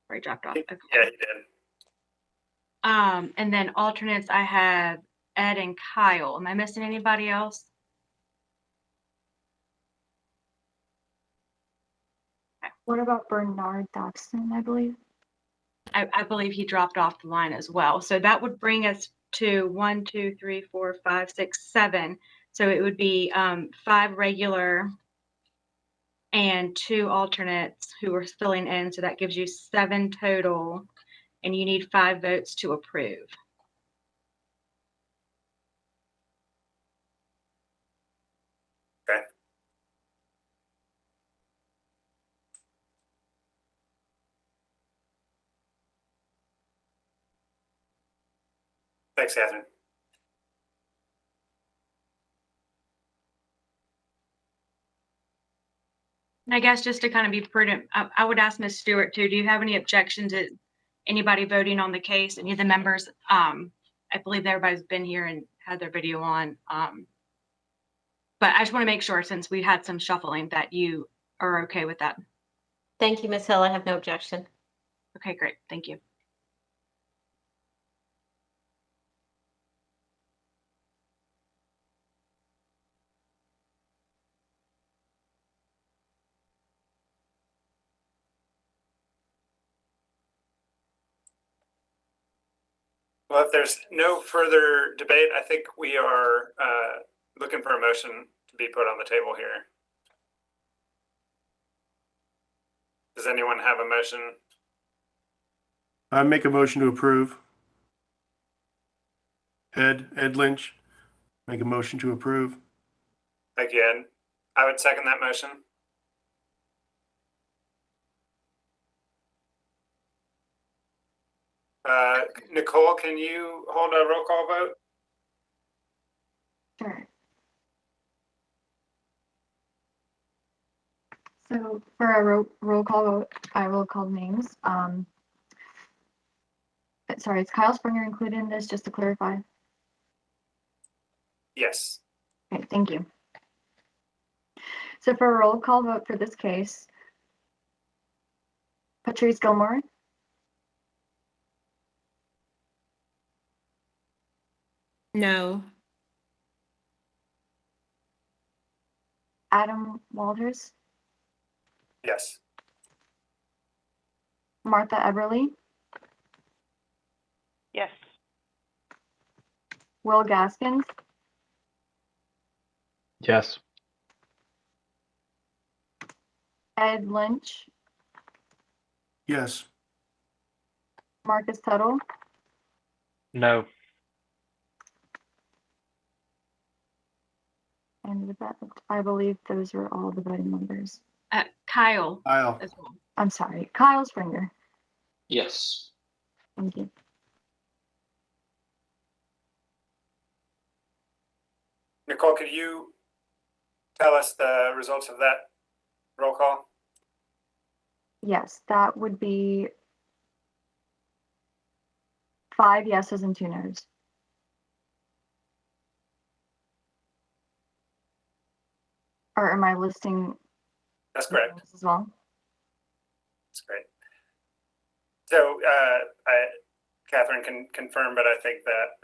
G: Corey dropped off. Okay.
A: Yeah, he did.
G: And then alternates, I have Ed and Kyle. Am I missing anybody else?
N: What about Bernard Doxson, I believe?
G: I believe he dropped off the line as well. So that would bring us to 1, 2, 3, 4, 5, 6, 7. So it would be 5 regular and 2 alternates who are filling in. So that gives you 7 total, and you need 5 votes to approve.
A: Okay. Thanks, Catherine.
G: And I guess just to kind of be prudent, I would ask Ms. Stewart too, do you have any objections to anybody voting on the case, any of the members? I believe everybody's been here and had their video on. But I just want to make sure, since we had some shuffling, that you are okay with that.
D: Thank you, Ms. Hill. I have no objection.
G: Okay, great. Thank you.
A: Well, if there's no further debate, I think we are looking for a motion to be put on the table here. Does anyone have a motion?
K: I make a motion to approve. Ed Lynch, make a motion to approve.
A: Thank you, Ed. I would second that motion. Nicole, can you hold a roll call vote?
N: Sure. So for a roll call vote, I will call names. Sorry, is Kyle Springer included in this, just to clarify?
A: Yes.
N: Okay, thank you. So for a roll call vote for this case, Patrice Gilmore,
M: No.
N: Adam Walters,
A: Yes.
N: Martha Eberly,
H: Yes.
N: Will Gaskins,
J: Yes.
N: Ed Lynch,
K: Yes.
N: Marcus Tuttle,
I: No.
N: and with that, I believe those are all the voting members.
G: Kyle
K: Kyle.
G: as well.
N: I'm sorry, Kyle Springer.
C: Yes.
N: Thank you.
A: Nicole, could you tell us the results of that roll call?
N: Yes, that would be 5 yeses and 2 nos. Or am I listing
A: That's correct.
N: as well?
A: That's great. So Catherine can confirm, but I think that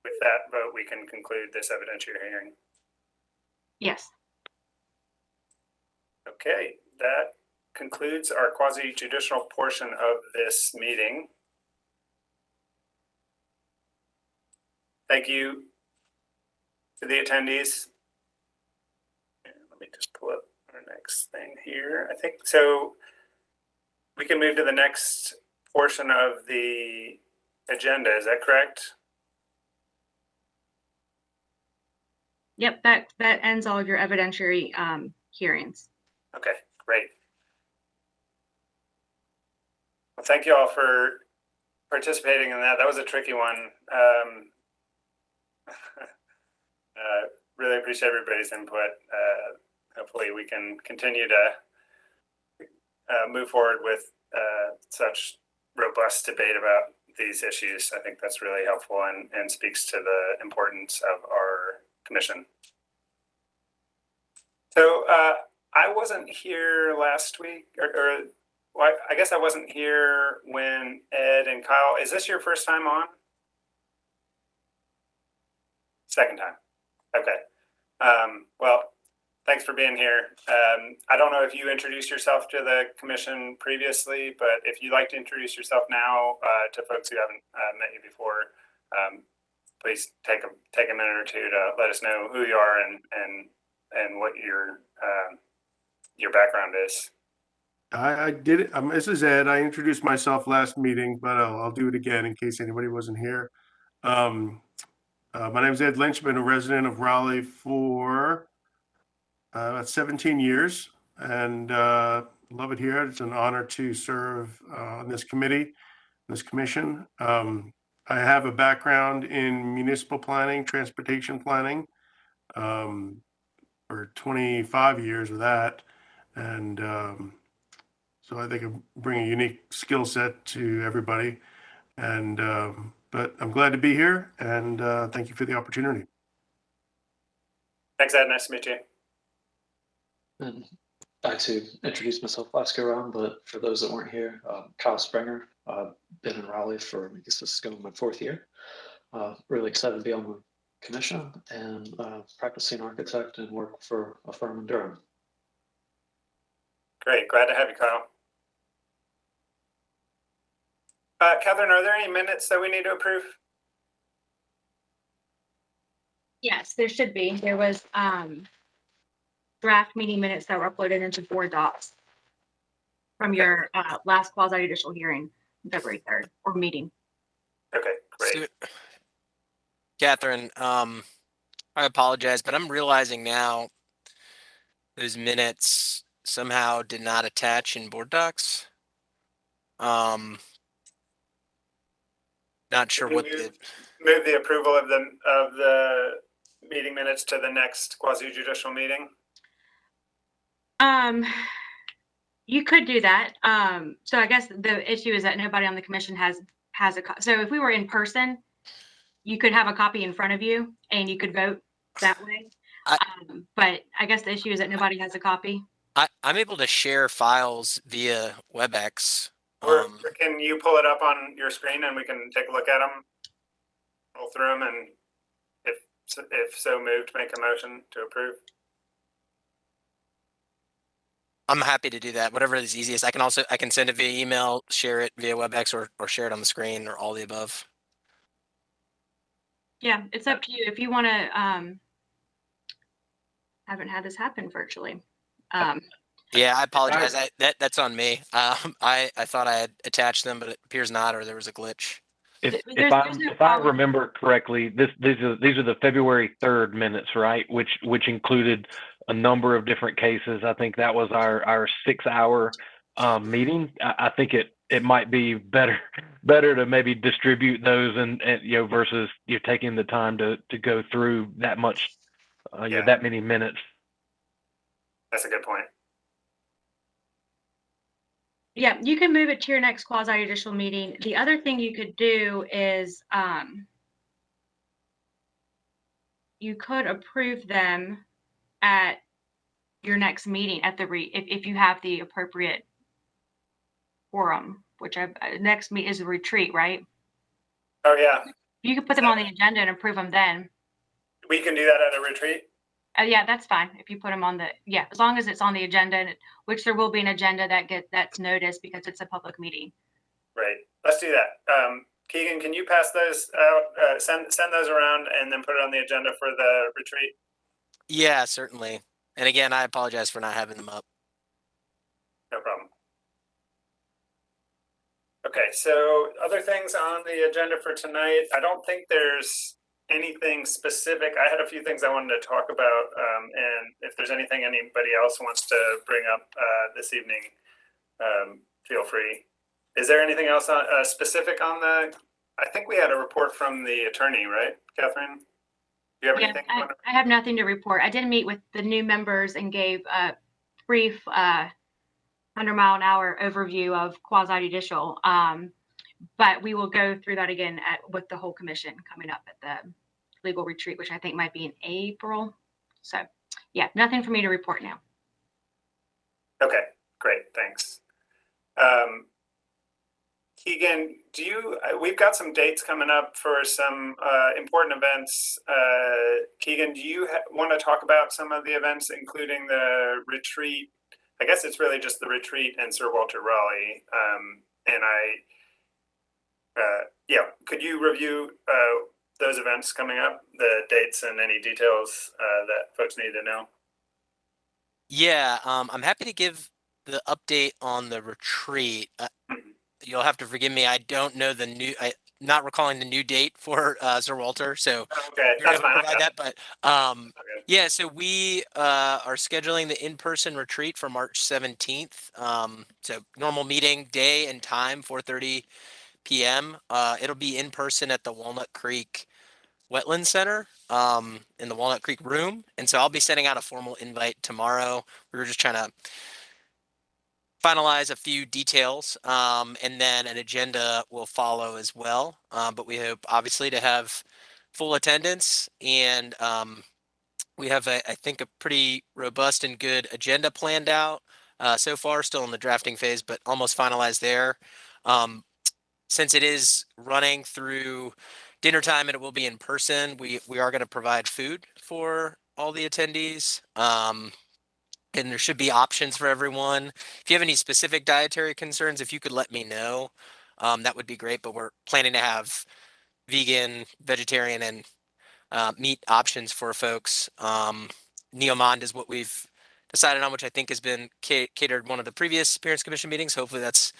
A: with that vote, we can conclude this evidentiary hearing.
G: Yes.
A: Okay. Okay, that concludes our quasi judicial portion of this meeting. Thank you to the attendees. And let me just pull up our next thing here. I think so. We can move to the next portion of the agenda. Is that correct?
G: Yep, that ends all of your evidentiary hearings.
A: Okay, great. Well, thank you all for participating in that. That was a tricky one. Really appreciate everybody's input. Hopefully we can continue to move forward with such robust debate about these issues. I think that's really helpful and speaks to the importance of our commission. So I wasn't here last week, or well, I guess I wasn't here when Ed and Kyle, is this your first time on? Second time. Okay. Well, thanks for being here. I don't know if you introduced yourself to the commission previously, but if you'd like to introduce yourself now to folks who haven't met you before, please take a minute or two to let us know who you are and what your background is.
K: I did it. This is Ed. I introduced myself last meeting, but I'll do it again in case anybody wasn't here. My name is Ed Lynch. I've been a resident of Raleigh for about 17 years and love it here. It's an honor to serve on this committee, this commission. I have a background in municipal planning, transportation planning, for 25 years of that. And so I think I bring a unique skill set to everybody. And but I'm glad to be here, and thank you for the opportunity.
A: Thanks, Ed. Nice to meet you.
O: And I too introduced myself last go around, but for those that weren't here, Kyle Springer. I've been in Raleigh for, I guess this is going my 4th year. Really excited to be on the commission and practicing architect and work for a firm in Durham.
A: Great, glad to have you, Kyle. Catherine, are there any minutes that we need to approve?
G: Yes, there should be. There was draft meeting minutes that were uploaded into board docs from your last quasi judicial hearing, February 3rd, or meeting.
A: Okay, great.
B: So, Catherine, I apologize, but I'm realizing now those minutes somehow did not attach in board docs. Not sure what
A: move the approval of the meeting minutes to the next quasi judicial meeting.
G: You could do that. So I guess the issue is that nobody on the commission has a copy. So if we were in person, you could have a copy in front of you and you could vote that way. But I guess the issue is that nobody has a copy.
B: I'm able to share files via WebEx.
A: Or can you pull it up on your screen and we can take a look at them, roll through them, and if so moved, make a motion to approve?
B: I'm happy to do that. Whatever is easiest. I can send it via email, share it via WebEx, or share it on the screen, or all the above.
G: Yeah, it's up to you. If you want to, haven't had this happen virtually.
B: Yeah, I apologize. That's on me. I thought I had attached them, but it appears not, or there was a glitch.
I: If I remember correctly, these are the February 3rd minutes, right? Which included a number of different cases. I think that was our 6-hour meeting. I think it might be better to maybe distribute those and versus you taking the time to go through that much that many minutes.
A: That's a good point.
G: Yeah, you can move it to your next quasi judicial meeting. The other thing you could do is you could approve them at your next meeting at the if you have the appropriate quorum, which next meet is a retreat, right?
A: Oh yeah.
G: You could put them on the agenda and approve them then.
A: We can do that at a retreat?
G: Yeah, that's fine. If you put them on yeah, as long as it's on the agenda, which there will be an agenda that's noticed because it's a public meeting.
A: Right. Let's do that. Keegan, can you pass those out? Send those around and then put it on the agenda for the retreat.
B: Yeah, certainly. And again, I apologize for not having them up.
A: No problem. Okay, so other things on the agenda for tonight. I don't think there's anything specific. I had a few things I wanted to talk about, and if there's anything anybody else wants to bring up this evening, feel free. Is there anything else specific on the? I think we had a report from the attorney, right, Catherine? Do you have anything?
G: I have nothing to report. I did meet with the new members and gave a brief 100-mile-an-hour overview of quasi-judicial. But we will go through that again with the whole commission coming up at the legal retreat, which I think might be in April. So yeah, nothing for me to report now.
A: Okay, great, thanks. Keegan, we've got some dates coming up for some important events. Keegan, do you want to talk about some of the events, including the retreat? I guess it's really just the retreat and Sir Walter Raleigh. Yeah, could you review those events coming up, the dates and any details that folks need to know?
B: Yeah, I'm happy to give the update on the retreat. You'll have to forgive me. I don't know not recalling the new date for Sir Walter. So
A: okay, that's fine.
B: Provide that, but okay. Yeah, so we are scheduling the in-person retreat for March 17th. So normal meeting day and time, 4:30 p.m. It'll be in person at the Walnut Creek Wetland Center in the Walnut Creek room. And so I'll be sending out a formal invite tomorrow. We were just trying to finalize a few details, and then an agenda will follow as well. But we hope obviously to have full attendance, and we have, I think, a pretty robust and good agenda planned out so far, still in the drafting phase, but almost finalized there. Since it is running through dinner time and it will be in person, we are going to provide food for all the attendees. And there should be options for everyone. If you have any specific dietary concerns, if you could let me know, that would be great. But we're planning to have vegan, vegetarian, and meat options for folks. Neomond is what we've decided on, which I think has been catered one of the previous Appearance Commission meetings. Hopefully that's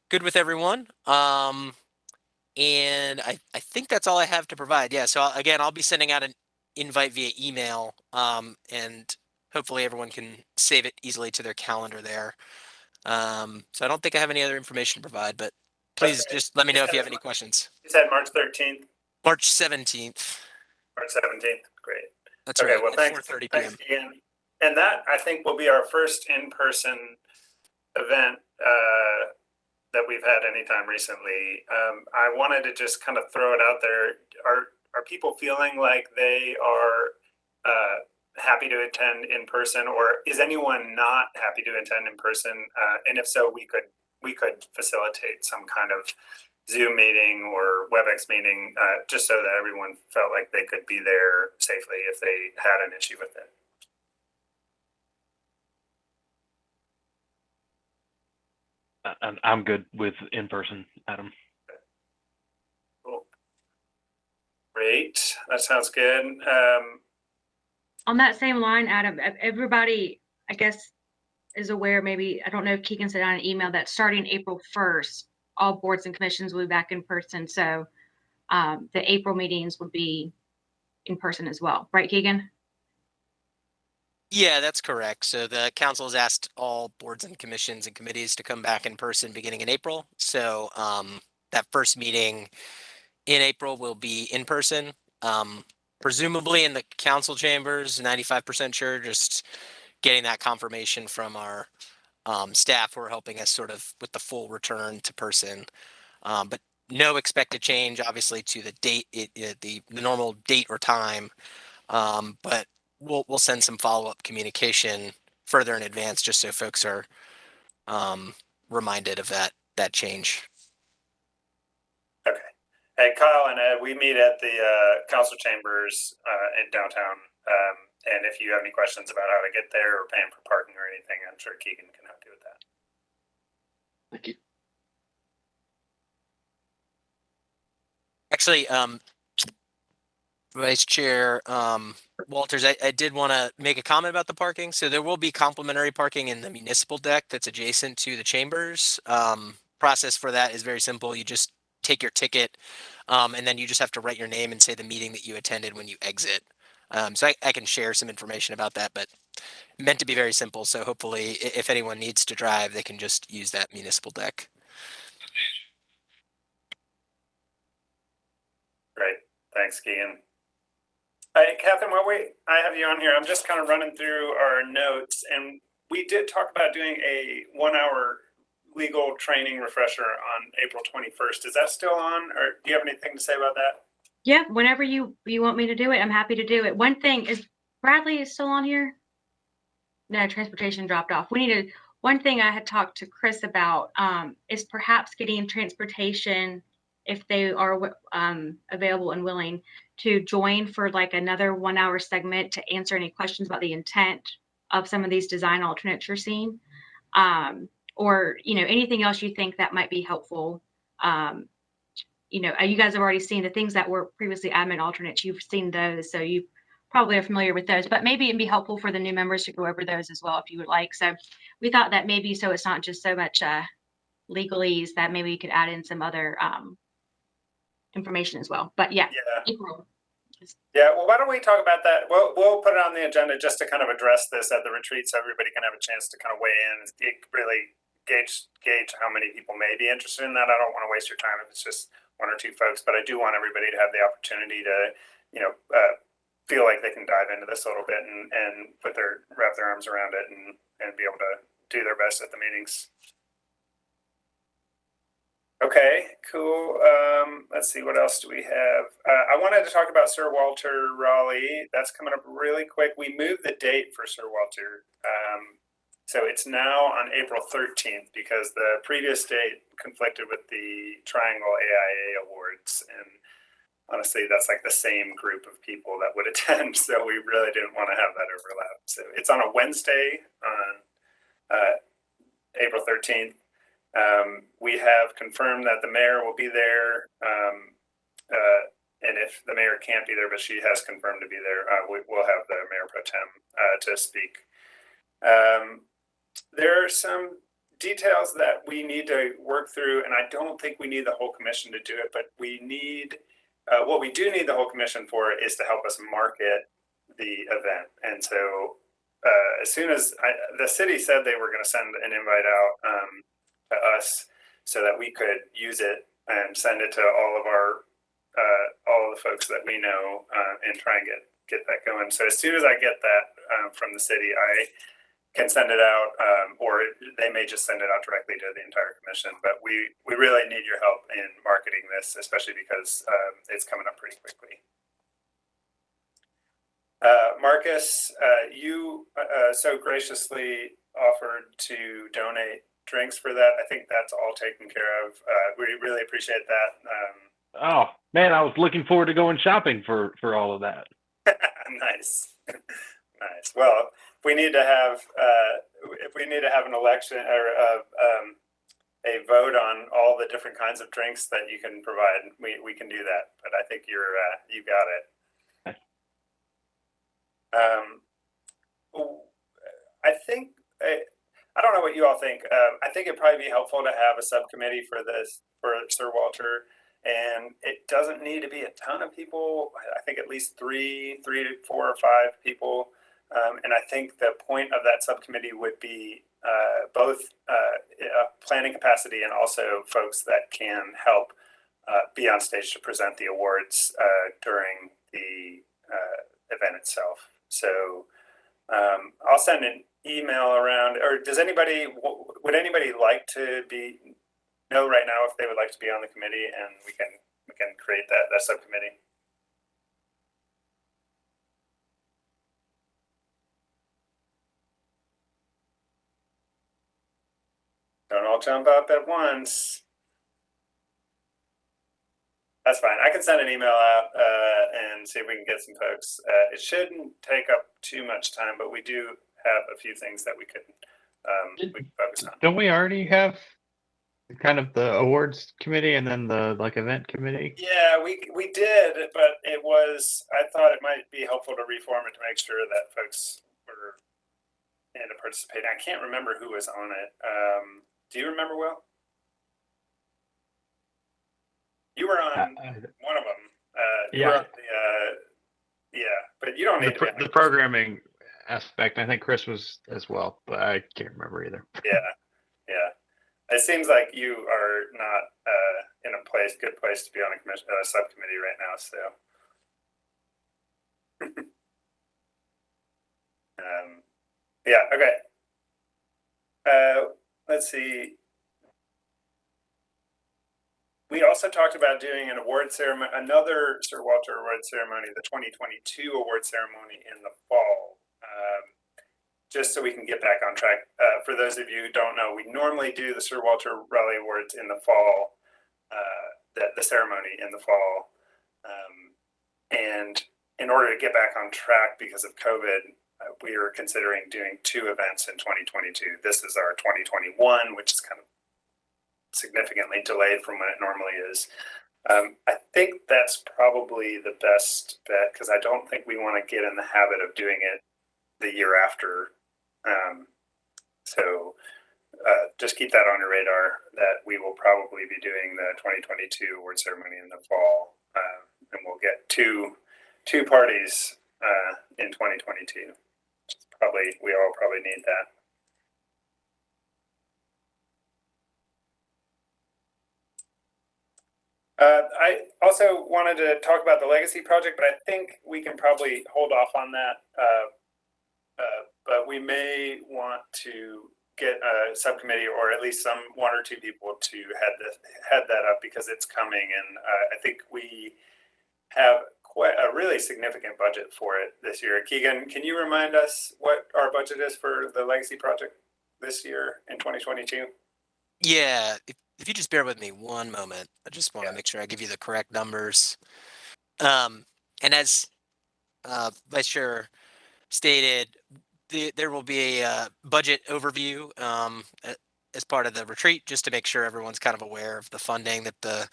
B: good with everyone. And I think that's all I have to provide. Yeah, so again, I'll be sending out an invite via email, and hopefully everyone can save it easily to their calendar there. So I don't think I have any other information to provide, but please just let me know if you have any questions.
A: You said March 13th?
B: March 17th.
A: March 17th, great.
B: That's
A: okay,
B: right,
A: well, thanks,
B: 4:30
A: thanks
B: p.m.
A: Ian. And that, I think, will be our first in-person event that we've had anytime recently. I wanted to just kind of throw it out there. Are people feeling like they are happy to attend in person, or is anyone not happy to attend in person? And if so, we could facilitate some kind of Zoom meeting or WebEx meeting, just so that everyone felt like they could be there safely if they had an issue with it.
I: I'm good with in person, Adam.
A: Cool. Great, that sounds good.
G: On that same line, Adam, everybody, I guess, is aware, maybe, I don't know if Keegan said on an email, that starting April 1st, all boards and commissions will be back in person. So the April meetings would be in person as well. Right, Keegan?
B: Yeah, that's correct. So the council has asked all boards and commissions and committees to come back in person beginning in April. So that first meeting in April will be in person. Presumably in the council chambers, 95% sure, just getting that confirmation from our staff who are helping us sort of with the full return to person. But no expected change, obviously, to the date, the normal date or time. But we'll send some follow-up communication further in advance, just so folks are reminded of that change.
A: Okay. Hey, Kyle and Ed, we meet at the council chambers in downtown, And if you have any questions about how to get there or paying for parking or anything, I'm sure Keegan can help you with that.
O: Thank you.
B: Actually, Vice Chair Walters, I did want to make a comment about the parking. So there will be complimentary parking in the municipal deck that's adjacent to the chambers. Process for that is very simple. You just take your ticket, and then you just have to write your name and say the meeting that you attended when you exit. So I can share some information about that, but meant to be very simple. So hopefully, if anyone needs to drive, they can just use that municipal deck.
A: Great. Thanks, Keegan. Hey, Catherine, while I have you on here, I'm just kind of running through our notes, and we did talk about doing a 1-hour legal training refresher on April 21st. Is that still on, or do you have anything to say about that?
G: Yeah, whenever you want me to do it, I'm happy to do it. One thing is, Bradley is still on here? No, transportation dropped off. One thing I had talked to Chris about is perhaps getting transportation, if they are available and willing, to join for like another 1-hour segment to answer any questions about the intent of some of these design alternates you're seeing. Or, anything else you think that might be helpful. You guys have already seen the things that were previously admin alternates. You've seen those, so you probably are familiar with those, but maybe it'd be helpful for the new members to go over those as well if you would like. So we thought that maybe, so it's not just so much legalese, that maybe we could add in some other information as well. But yeah. April.
A: Yeah, well, why don't we talk about that? We'll put it on the agenda just to kind of address this at the retreat so everybody can have a chance to kind of weigh in and really gauge how many people may be interested in that. I don't want to waste your time if it's just 1 or 2 folks, but I do want everybody to have the opportunity to, feel like they can dive into this a little bit and wrap their arms around it and be able to do their best at the meetings. Okay, cool. Let's see, what else do we have? I wanted to talk about Sir Walter Raleigh. That's coming up really quick. We moved the date for Sir Walter. So it's now on April 13th because the previous date conflicted with the Triangle AIA Awards. And honestly, that's like the same group of people that would attend. So we really didn't want to have that overlap. So it's on a Wednesday on April 13th. We have confirmed that the mayor will be there. And if the mayor can't be there, but she has confirmed to be there, we'll have the mayor pro tem to speak. There are some details that we need to work through, and I don't think we need the whole commission to do it, but we need, what we do need the whole commission for is to help us market the event. And so as soon as the city said they were going to send an invite out to us so that we could use it and send it to all of the folks that we know and try and get that going. So as soon as I get that from the city, I can send it out, or they may just send it out directly to the entire commission. But we really need your help in marketing this, especially because it's coming up pretty quickly. Marcus, you so graciously offered to donate drinks for that. I think that's all taken care of. We really appreciate that.
I: Oh man, I was looking forward to going shopping for all of that.
A: Nice. Nice. Well, if we need to have an election or a vote on all the different kinds of drinks that you can provide, we can do that. But I think you got it. I think I don't know what you all think. I think it'd probably be helpful to have a subcommittee for this for Sir Walter, and it doesn't need to be a ton of people. I think at least three to 4 or 5 people. And I think the point of that subcommittee would be both planning capacity and also folks that can help be on stage to present the awards during the event itself. So I'll send an email around, or would anybody like to know right now if they would like to be on the committee, and we can create that subcommittee. Don't all jump up at once. That's fine. I can send an email out and see if we can get some folks. It shouldn't take up too much time, but we do have a few things that we could focus on.
J: Don't we already have kind of the awards committee and then the like event committee?
A: Yeah, we did, but I thought it might be helpful to reform it to make sure that folks were in to participate. I can't remember who was on it. Do you remember, Will? You were on one of them.
J: Yeah.
A: But you don't need to be on
J: the programming aspect. I think Chris was as well, but I can't remember either.
A: Yeah. It seems like you are not in a good place to be on a subcommittee right now. So, okay. Let's see. We also talked about doing an award ceremony, another Sir Walter Award ceremony, the 2022 award ceremony in the fall. Just so we can get back on track. For those of you who don't know, we normally do the Sir Walter Raleigh Awards in the fall, the ceremony in the fall. And in order to get back on track because of COVID, we are considering doing 2 events in 2022. This is our 2021, which is kind of significantly delayed from when it normally is. I think that's probably the best bet because I don't think we want to get in the habit of doing it the year after. So just keep that on your radar that we will probably be doing the 2022 award ceremony in the fall, and we'll get two parties in 2022. We all probably need that. I also wanted to talk about the legacy project, but I think we can probably hold off on that. But we may want to get a subcommittee or at least one or two people to head that up because it's coming, and I think we have quite a really significant budget for it this year. Keegan, can you remind us what our budget is for the legacy project this year in 2022?
B: Yeah, if you just bear with me one moment, I just want to make sure I give you the correct numbers. And as Vice Chair stated, there will be a budget overview as part of the retreat, just to make sure everyone's kind of aware of the funding that the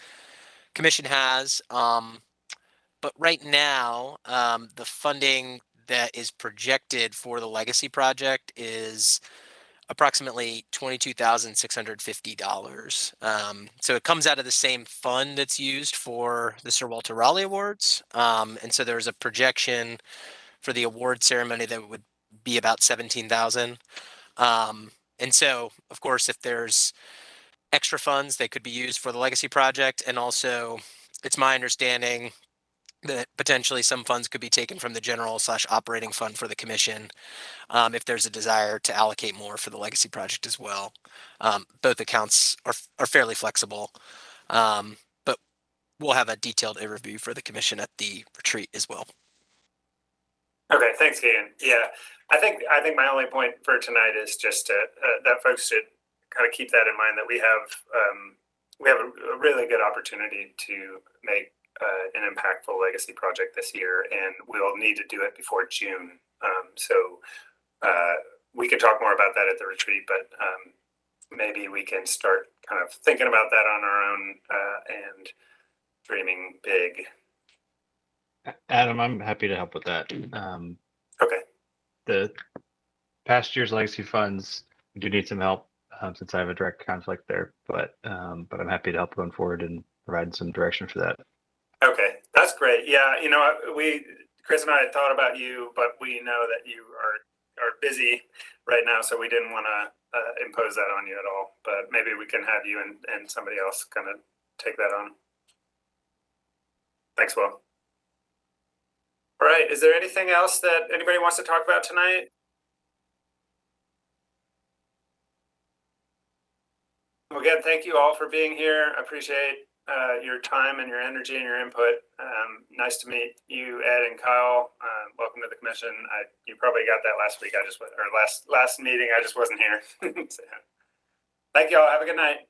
B: commission has. But right now, the funding that is projected for the legacy project is approximately $22,650. So it comes out of the same fund that's used for the Sir Walter Raleigh Awards. And so there's a projection for the award ceremony that would be about $17,000. And so, of course, if there's extra funds, they could be used for the legacy project. And also, it's my understanding that potentially some funds could be taken from the general/operating fund for the commission if there's a desire to allocate more for the legacy project as well. Both accounts are fairly flexible, but we'll have a detailed overview for the commission at the retreat as well.
A: Okay, thanks, Keegan. Yeah, I think my only point for tonight is just that folks should kind of keep that in mind, that we have a really good opportunity to make an impactful legacy project this year, and we'll need to do it before June. So we can talk more about that at the retreat, but maybe we can start kind of thinking about that on our own and dreaming big.
J: Adam, I'm happy to help with that.
A: Okay.
J: The past year's legacy funds do need some help since I have a direct conflict there, but I'm happy to help going forward and provide some direction for that.
A: Okay, that's great. Yeah, Chris and I had thought about you, but we know that you are busy right now, so we didn't want to impose that on you at all. But maybe we can have you and somebody else kind of take that on. Thanks, Will. All right, is there anything else that anybody wants to talk about tonight? Well, again, thank you all for being here. I appreciate your time and your energy and your input. Nice to meet you, Ed and Kyle. Welcome to the commission. You probably got that last week. Last meeting. I just wasn't here. So, thank you all. Have a good night.